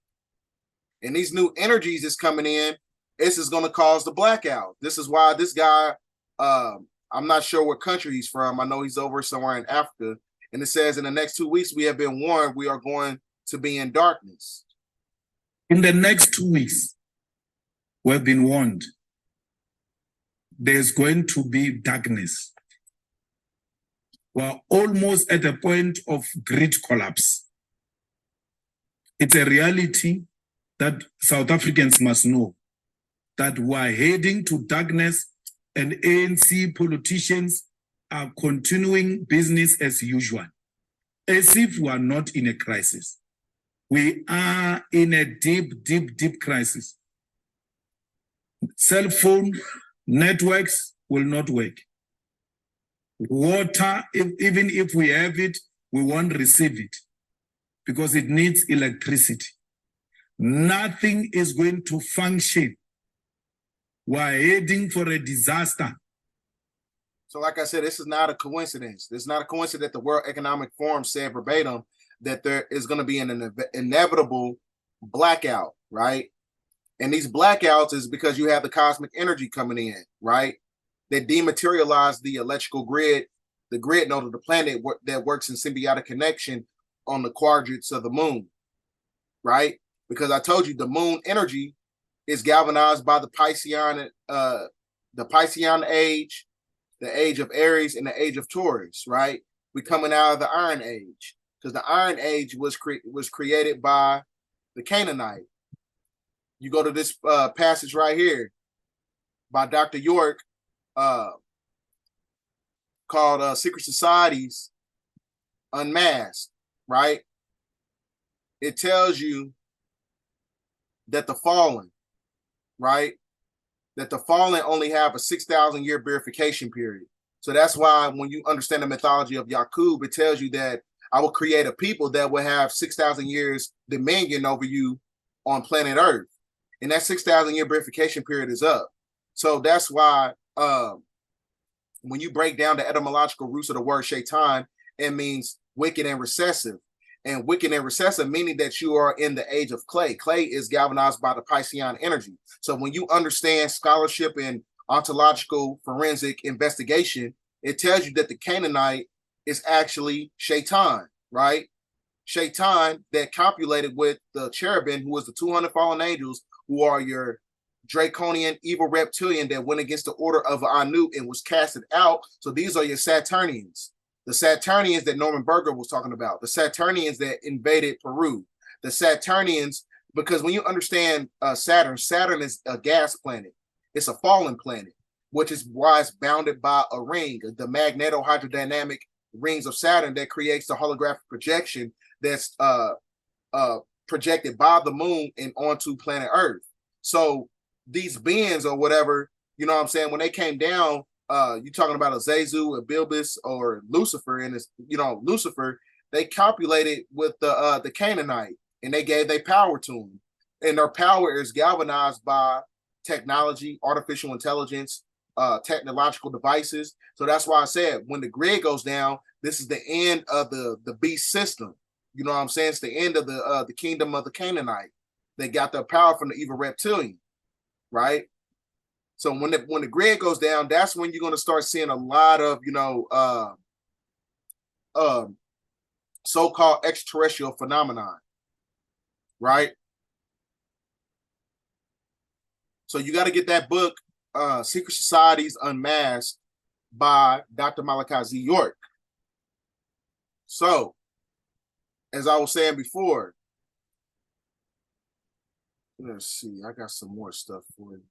And these new energies is coming in. This is going to cause the blackout. This is why this guy, I'm not sure what country he's from. I know he's over somewhere in Africa. And it says in the next 2 weeks, we have been warned we are going to be in darkness. In the next 2 weeks, we've been warned. There's going to be darkness. We're almost at a point of grid collapse. It's a reality that South Africans must know. that we're heading to darkness and ANC politicians are continuing business as usual, as if we are not in a crisis. We are in a deep, deep, deep crisis. Cell phone networks will not work. Water, even if we have it, we won't receive it because it needs electricity. Nothing is going to function. We're heading for a disaster. So like I said, this is not a coincidence. It's not a coincidence that the World Economic Forum said verbatim that there is going to be an inevitable blackout, right? And these blackouts is because you have the cosmic energy coming in, right? That dematerialize the electrical grid, the grid node of the planet that works in symbiotic connection on the quadrants of the moon, right? Because I told you the moon energy is galvanized by the Piscean age, the age of Aries, and the age of Taurus, right? We're coming out of the Iron Age because the Iron Age was created by the Canaanite. You go to this passage right here by Dr. York called Secret Societies Unmasked, right? It tells you that the fallen, right? That the fallen only have a 6,000 year verification period. So that's why when you understand the mythology of Yakub, it tells you that I will create a people that will have 6,000 years dominion over you on planet Earth. And that 6,000 year verification period is up. So that's why when you break down the etymological roots of the word shaitan, it means wicked and recessive. And wicked and recessive, meaning that you are in the age of clay. Clay is galvanized by the Piscean energy. So when you understand scholarship and ontological forensic investigation, it tells you that the Canaanite is actually shaitan, right? Shaitan that copulated with the cherubim, who was the 200 fallen angels, who are your draconian evil reptilian that went against the order of Anu and was casted out. So these are your Saturnians. The Saturnians that Norman Berger was talking about, the Saturnians that invaded Peru, the Saturnians, because when you understand Saturn, Saturn is a gas planet. It's a fallen planet, which is why it's bounded by a ring, the magneto-hydrodynamic rings of Saturn that creates the holographic projection that's projected by the moon and onto planet Earth. So these beings or whatever, you know what I'm saying, when they came down, you're talking about Azazel, Bilbis, or Lucifer, and it's, you know, Lucifer, they copulated with the Canaanite, and they gave their power to them. And their power is galvanized by technology, artificial intelligence, technological devices. So that's why I said when the grid goes down, this is the end of the beast system. You know what I'm saying? It's the end of the kingdom of the Canaanite. They got their power from the evil reptilian, right? So when the grid goes down, that's when you're going to start seeing a lot of, you know, so-called extraterrestrial phenomenon, right? So you got to get that book, Secret Societies Unmasked by Dr. Malachi Z. York. So, as I was saying before, let's see, I got some more stuff for you.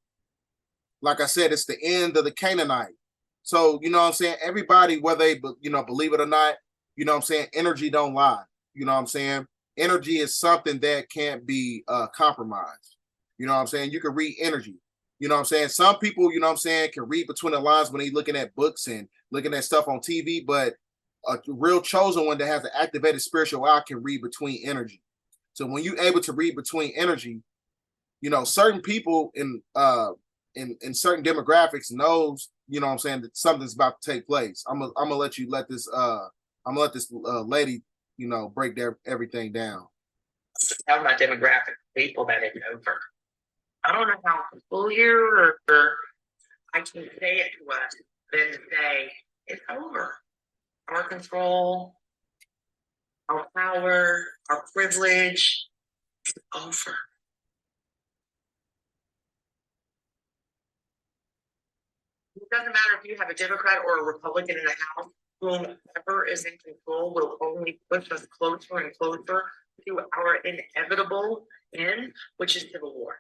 Like I said, it's the end of the Canaanite. So, you know what I'm saying? Everybody, whether they, you know, believe it or not, you know what I'm saying? Energy don't lie. You know what I'm saying? Energy is something that can't be compromised. You know what I'm saying? You can read energy. You know what I'm saying? Some people, you know what I'm saying, can read between the lines when they're looking at books and looking at stuff on TV, but a real chosen one that has an activated spiritual eye can read between energy. So when you're able to read between energy, you know, certain people in certain demographics knows, you know what I'm saying, that something's about to take place. I'm gonna let this lady, you know, break everything down. Talking about demographic people that it's over. I don't know how familiar or I can say it to us than to say it's over. Our control, our power, our privilege, it's over. It doesn't matter if you have a Democrat or a Republican in the House, whomever is in control will only push us closer and closer to our inevitable end, which is civil war.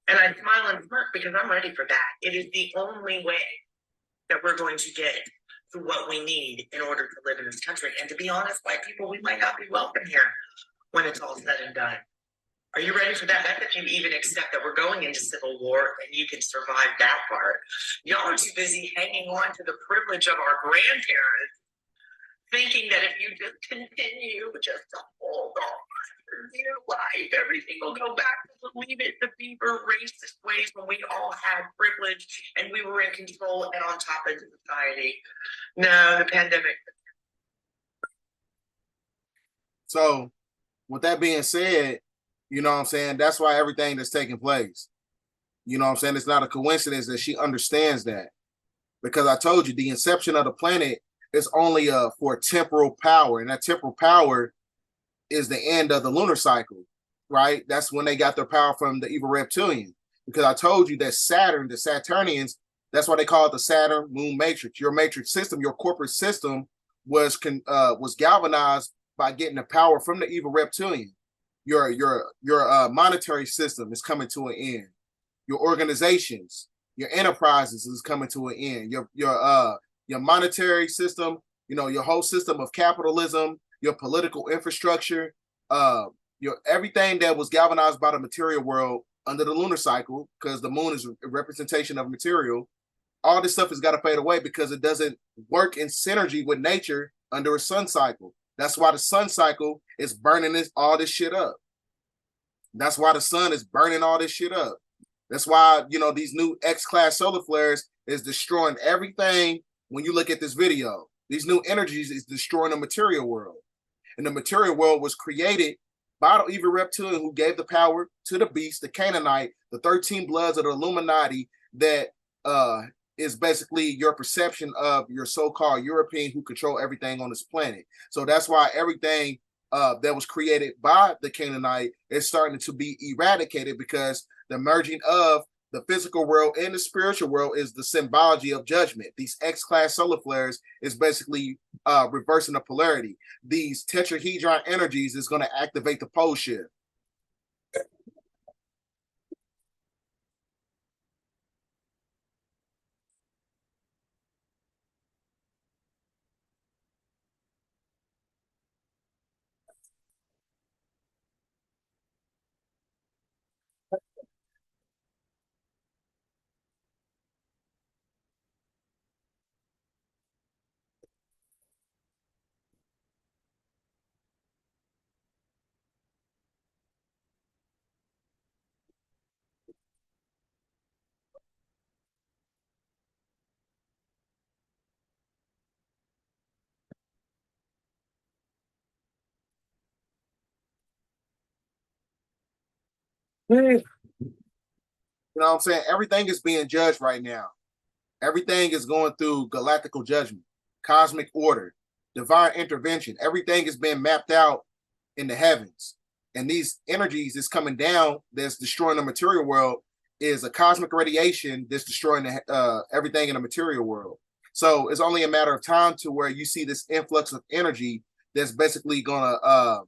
And I smile and smirk because I'm ready for that. It is the only way that we're going to get to what we need in order to live in this country. And to be honest, white people, we might not be welcome here when it's all said and done. Are you ready for that? That's if you even accept that we're going into civil war and you can survive that part. Y'all are too busy hanging on to the privilege of our grandparents, thinking that if you just continue just to hold on for dear life, everything will go back to believe it the beaver racist ways when we all had privilege and we were in control and on top of society. No, the pandemic. So with that being said, you know what I'm saying? That's why everything that's taking place. You know what I'm saying? It's not a coincidence that she understands that. Because I told you the inception of the planet is only for temporal power. And that temporal power is the end of the lunar cycle, right? That's when they got their power from the evil reptilian. Because I told you that Saturn, the Saturnians, that's why they call it the Saturn moon matrix. Your matrix system, your corporate system was galvanized by getting the power from the evil reptilian. Your monetary system is coming to an end. Your organizations, your enterprises is coming to an end. Your monetary system, you know, your whole system of capitalism, your political infrastructure, your everything that was galvanized by the material world under the lunar cycle, because the moon is a representation of material. All this stuff has got to fade away because it doesn't work in synergy with nature under a sun cycle. That's why the sun cycle is burning all this shit up. That's why the sun is burning all this shit up. That's why, you know, these new X-class solar flares is destroying everything. When you look at this video, these new energies is destroying the material world. And the material world was created by the evil reptilian who gave the power to the beast, the Canaanite, the 13 bloods of the Illuminati that is basically your perception of your so-called European who control everything on this planet. So that's why everything that was created by the Canaanite is starting to be eradicated, because the merging of the physical world and the spiritual world is the symbology of judgment. These X-class solar flares is basically reversing the polarity. These tetrahedron energies is going to activate the pole shift. You know what I'm saying? Everything is being judged right now. Everything is going through galactical judgment, cosmic order, divine intervention. Everything is being mapped out in the heavens. And these energies is coming down that's destroying the material world is a cosmic radiation that's destroying everything in the material world. So it's only a matter of time to where you see this influx of energy that's basically going to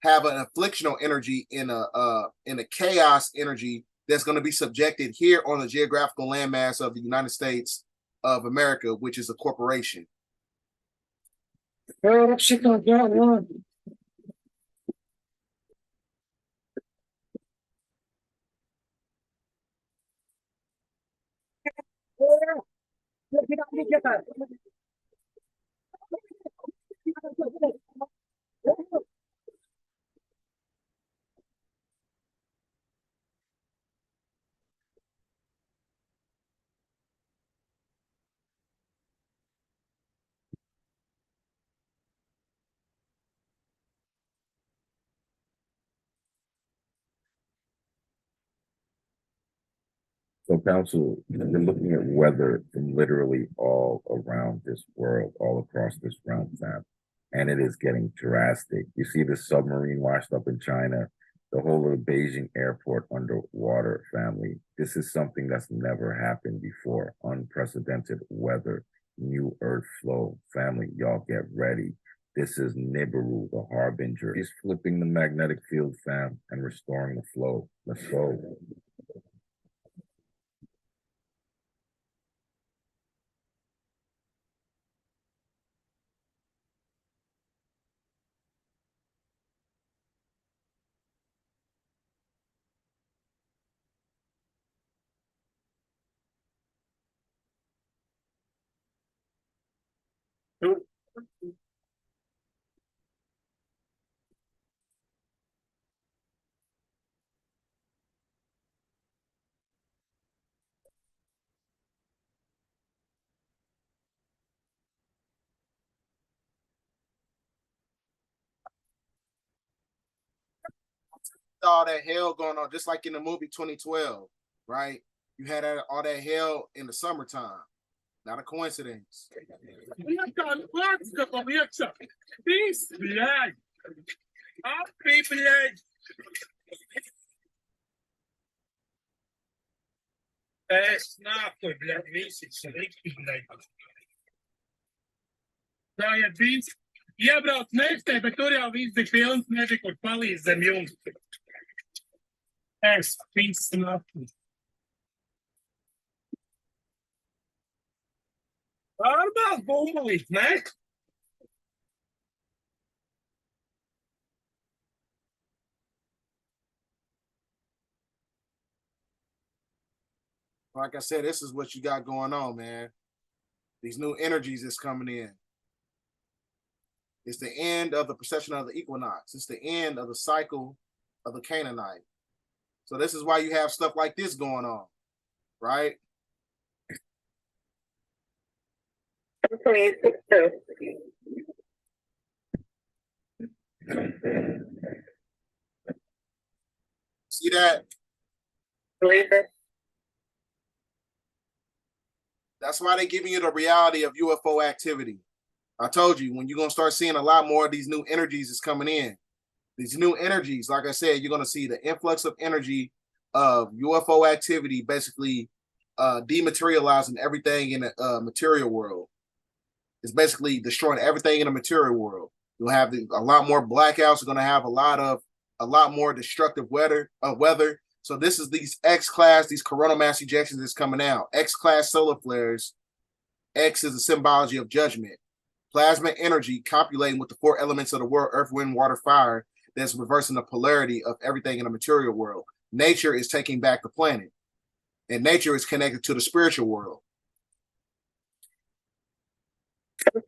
have an afflictional energy in a chaos energy that's going to be subjected here on the geographical landmass of the United States of America, which is a corporation. So, Council, you're looking at weather from literally all around this world, all across this realm, Sam, and it is getting drastic. You see the submarine washed up in China, the whole of the Beijing airport underwater, family. This is something that's never happened before. Unprecedented weather, new earth flow. Family, y'all get ready. This is Nibiru, the harbinger. He's flipping the magnetic field, fam, and restoring the flow. Let's go. All that hell going on, just like in the movie 2012, right? You had all that hell in the summertime. Not a coincidence. Я брат, nešto, который видит the films, nešto kod pali zemljom. Peace naftu. Arma, bombovi, ne? Like I said, this is what you got going on, man. These new energies is coming in. It's the end of the precession of the equinox. It's the end of the cycle of the Canaanite. So this is why you have stuff like this going on, right? See that? That's why they're giving you the reality of UFO activity. I told you, when you're going to start seeing a lot more of these new energies is coming in. These new energies, like I said, you're going to see the influx of energy of UFO activity basically dematerializing everything in the material world. It's basically destroying everything in the material world. You'll have a lot more blackouts. You're going to have a lot more destructive weather. So this is these X-class, these coronal mass ejections that's coming out. X-class solar flares. X is a symbology of judgment. Plasma energy copulating with the four elements of the world, earth, wind, water, fire, that's reversing the polarity of everything in the material world. Nature is taking back the planet. And nature is connected to the spiritual world. It's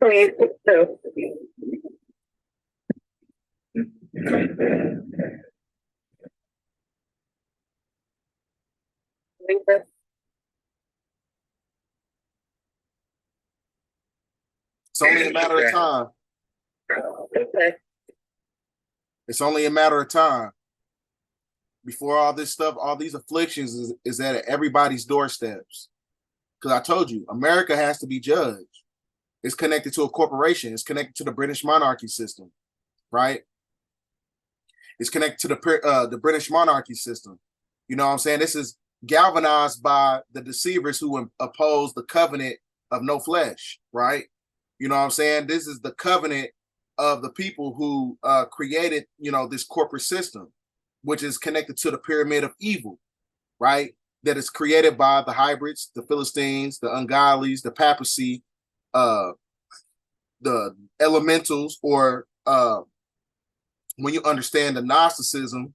only a matter of time. It's only a matter of time before all this stuff, all these afflictions is at everybody's doorsteps. Because I told you, America has to be judged. It's connected to a corporation. It's connected to the British monarchy system, right? It's connected to the British monarchy system. You know what I'm saying? This is galvanized by the deceivers who oppose the covenant of no flesh, right? You know what I'm saying? This is the covenant of the people who created, this corporate system, which is connected to the pyramid of evil, right? That is created by the hybrids, the Philistines, the ungodlies, the papacy, the elementals, or when you understand the Gnosticism,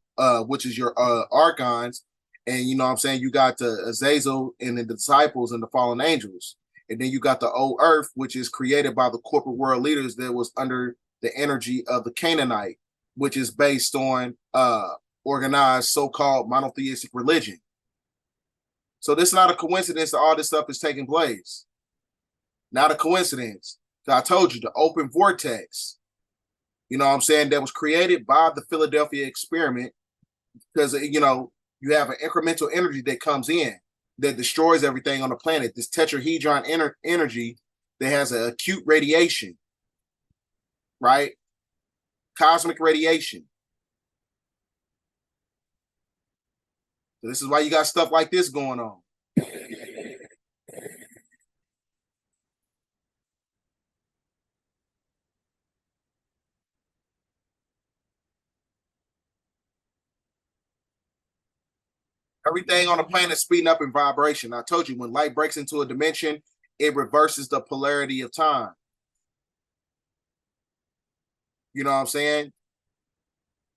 which is your archons, and you know what I'm saying, you got the Azazel and the disciples and the fallen angels. And then you got the old earth, which is created by the corporate world leaders that was under the energy of the Canaanite, which is based on organized so-called monotheistic religion. So this is not a coincidence that all this stuff is taking place. Not a coincidence. I told you, the open vortex, you know what I'm saying, that was created by the Philadelphia experiment, because, you have an incremental energy that comes in that destroys everything on the planet. This tetrahedron energy that has an acute radiation, right? Cosmic radiation. So this is why you got stuff like this going on. Everything on the planet is speeding up in vibration. I told you, when light breaks into a dimension, it reverses the polarity of time. You know what I'm saying?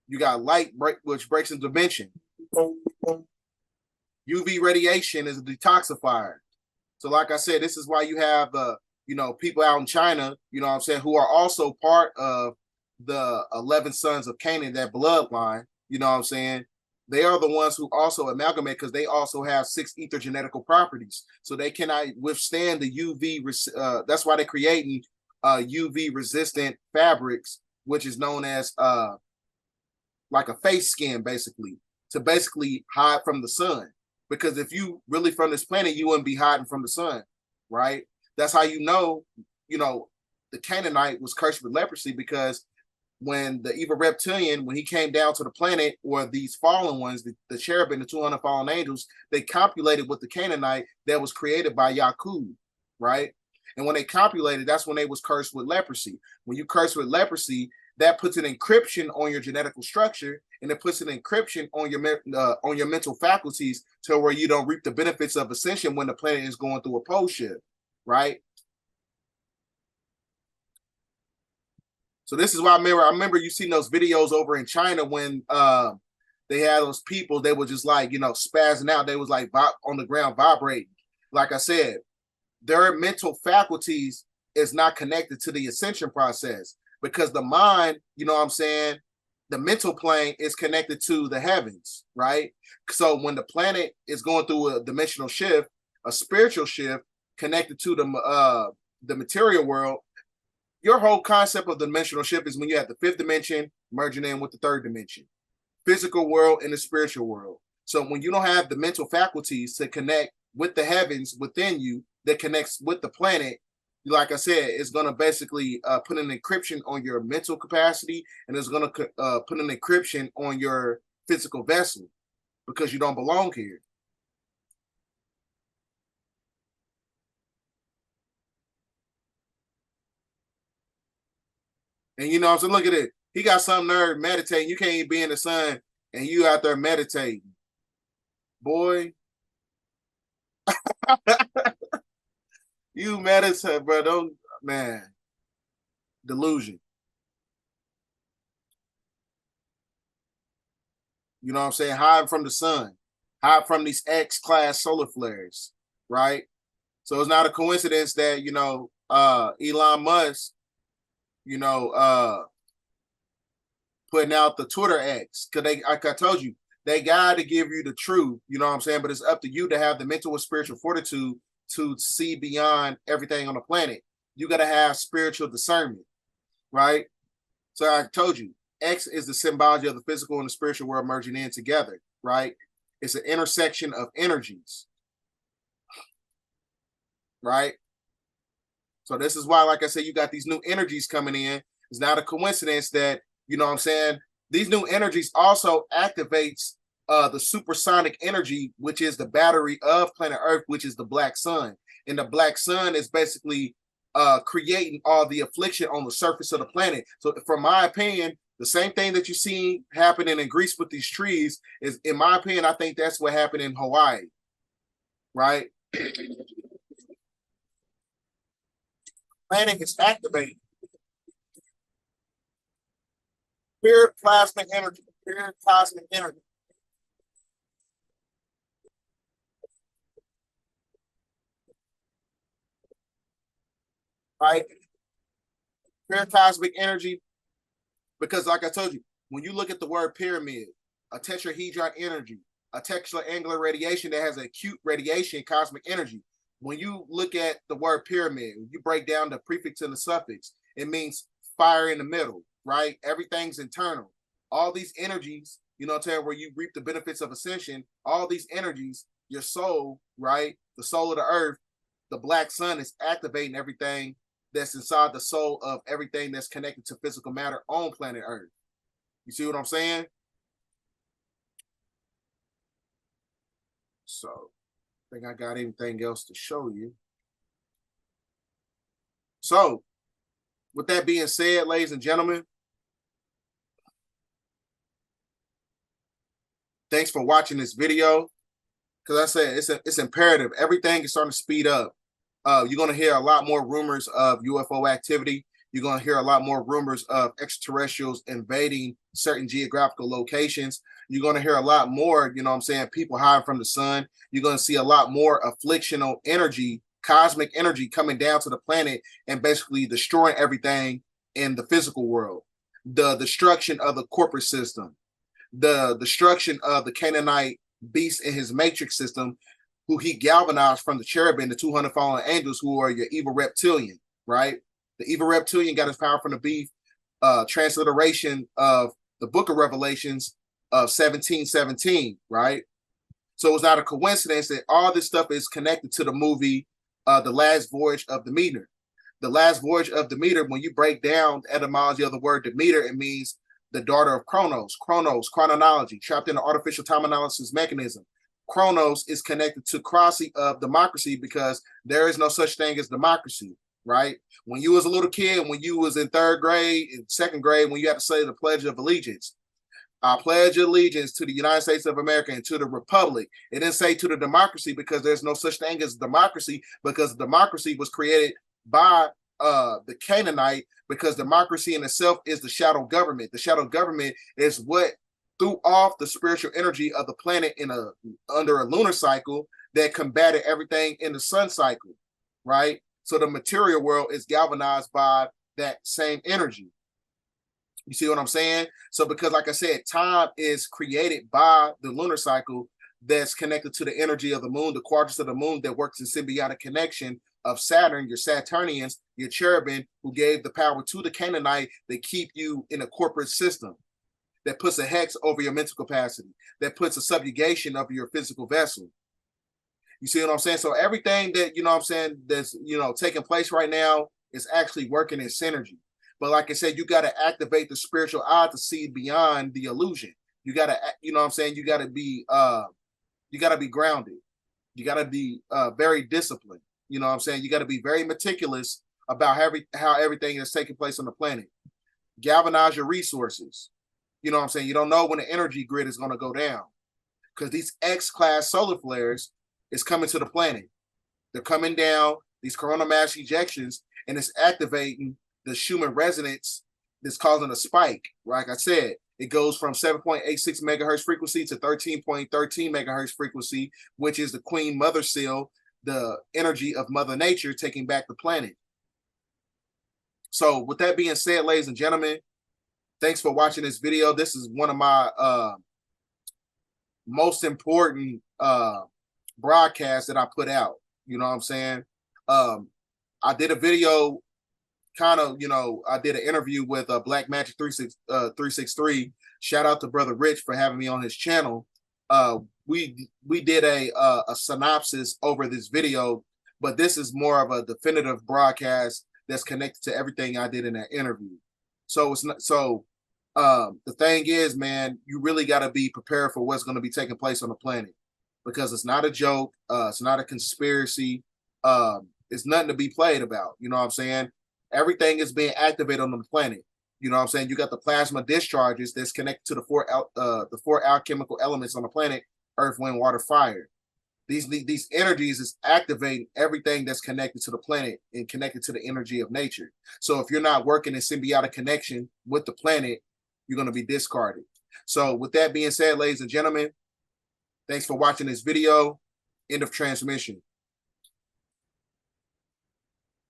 You got light which breaks into dimension. UV radiation is a detoxifier. So like I said, this is why you have people out in China, what I'm saying, who are also part of the 11 sons of Canaan, that bloodline, what I'm saying, they are the ones who also amalgamate because they also have 6 ether genetical properties. So they cannot withstand the UV. That's why they're creating UV resistant fabrics, which is known as like a face skin, basically, to basically hide from the sun. Because if you really from this planet, you wouldn't be hiding from the sun, right? That's how the Canaanite was cursed with leprosy, because when the evil reptilian, when he came down to the planet, or these fallen ones, the cherubim, the 200 fallen angels, they copulated with the Canaanite that was created by Yakub, right? And when they copulated, that's when they was cursed with leprosy. When you curse with leprosy, that puts an encryption on your genetical structure, and it puts an encryption on your mental faculties, to where you don't reap the benefits of ascension when the planet is going through a pole shift, right? So this is why I remember you seen those videos over in China when they had those people, they were just like, spazzing out. They was like on the ground vibrating. Like I said, their mental faculties is not connected to the ascension process, because the mind, what I'm saying, the mental plane is connected to the heavens, right? So when the planet is going through a dimensional shift, a spiritual shift connected to the material world, your whole concept of the dimensional shift is when you have the 5th dimension merging in with the 3rd dimension, physical world and the spiritual world. So when you don't have the mental faculties to connect with the heavens within you, that connects with the planet, like I said, it's going to basically put an encryption on your mental capacity, and it's going to put an encryption on your physical vessel, because you don't belong here. And what I'm saying, look at it. He got some nerve meditating. You can't even be in the sun, and you out there meditating. Boy. You meditate, bro. Don't, man. Delusion. You know what I'm saying? Hide from the sun. Hide from these X-class solar flares, right? So it's not a coincidence that, Elon Musk, putting out the Twitter X, because they, like I told you, they got to give you the truth, you know what I'm saying? But it's up to you to have the mental and spiritual fortitude to see beyond everything on the planet. You got to have spiritual discernment, right? So I told you, X is the symbology of the physical and the spiritual world merging in together, right? It's an intersection of energies, right? So this is why, like I said, you got these new energies coming in. It's not a coincidence that, you know what I'm saying, these new energies also activates the supersonic energy, which is the battery of planet Earth, which is the black sun. And the black sun is basically creating all the affliction on the surface of the planet. So from my opinion, the same thing that you see happening in Greece with these trees is, in my opinion, I think that's what happened in Hawaii, right? Planet is activated. Pure plasmic energy, pure cosmic energy. Right? Pure cosmic energy, because like I told you, when you look at the word pyramid, a tetrahedron energy, a textual angular radiation that has acute radiation, cosmic energy. When you look at the word pyramid, you break down the prefix and the suffix, it means fire in the middle, right? Everything's internal. All these energies, you know what I'm saying, where you reap the benefits of ascension, all these energies, your soul, right? The soul of the earth, the black sun is activating everything that's inside the soul of everything that's connected to physical matter on planet Earth. You see what I'm saying? So, I think I got anything else to show you. So, with that being said, ladies and gentlemen, thanks for watching this video. Because I said it's imperative. Everything is starting to speed up. You're going to hear a lot more rumors of UFO activity. You're going to hear a lot more rumors of extraterrestrials invading certain geographical locations. You're going to hear a lot more, you know what I'm saying, people hiding from the sun. You're going to see a lot more afflictional energy cosmic energy coming down to the planet and basically destroying everything in the physical world. The destruction of the corporate system, the destruction of the Canaanite beast in his matrix system, who he galvanized from the cherubim, the 200 fallen angels, who are your evil reptilian, right? The evil reptilian got his power from the beast, transliteration of the book of Revelations of 17:17, right? So it's not a coincidence that all this stuff is connected to the movie, The Last Voyage of Demeter. The Last Voyage of Demeter, when you break down the etymology of the word Demeter, it means the daughter of Chronos. Chronos, chronology, trapped in the artificial time analysis mechanism. Chronos is connected to Crossy of democracy because there is no such thing as democracy, right? When you was a little kid, when you was in third grade, in second grade, when you had to say the Pledge of Allegiance, I pledge allegiance to the United States of America and to the Republic. It didn't say to the democracy because there's no such thing as democracy, because democracy was created by the Canaanite, because democracy in itself is the shadow government. The shadow government is what threw off the spiritual energy of the planet under a lunar cycle that combated everything in the sun cycle, right? So the material world is galvanized by that same energy. You see what I'm saying? So because, like I said, time is created by the lunar cycle that's connected to the energy of the moon, the quadrants of the moon that works in symbiotic connection of Saturn, your Saturnians, your cherubim, who gave the power to the Canaanite that keep you in a corporate system, that puts a hex over your mental capacity, that puts a subjugation over your physical vessel. You see what I'm saying? So everything that, you know what I'm saying, that's, you know, taking place right now is actually working in synergy. But like I said, you got to activate the spiritual eye to see beyond the illusion. You got to, you know what I'm saying? You got to be grounded. You got to be very disciplined. You know what I'm saying? You got to be very meticulous about how everything is taking place on the planet. Galvanize your resources. You know what I'm saying? You don't know when the energy grid is going to go down, because these X-class solar flares is coming to the planet. They're coming down, these coronal mass ejections, and it's activating the Schumann resonance that's causing a spike. Like I said, it goes from 7.86 megahertz frequency to 13.13 megahertz frequency, which is the Queen Mother Seal, the energy of Mother Nature taking back the planet. So with that being said, ladies and gentlemen, thanks for watching this video. This is one of my most important broadcasts that I put out. You know what I'm saying? I did a video, kind of, you know, I did an interview with Black Magic 363. Shout out to Brother Rich for having me on his channel. We did a synopsis over this video, but this is more of a definitive broadcast that's connected to everything I did in that interview. So it's not, so the thing is, man, you really got to be prepared for what's going to be taking place on the planet, because it's not a joke. It's not a conspiracy. It's nothing to be played about. You know what I'm saying? Everything is being activated on the planet. You know what I'm saying? You got the plasma discharges that's connected to the four alchemical elements on the planet: earth, wind, water, fire. These energies is activating everything that's connected to the planet and connected to the energy of nature. So if you're not working in symbiotic connection with the planet, you're going to be discarded. So with that being said, ladies and gentlemen, thanks for watching this video. End of transmission.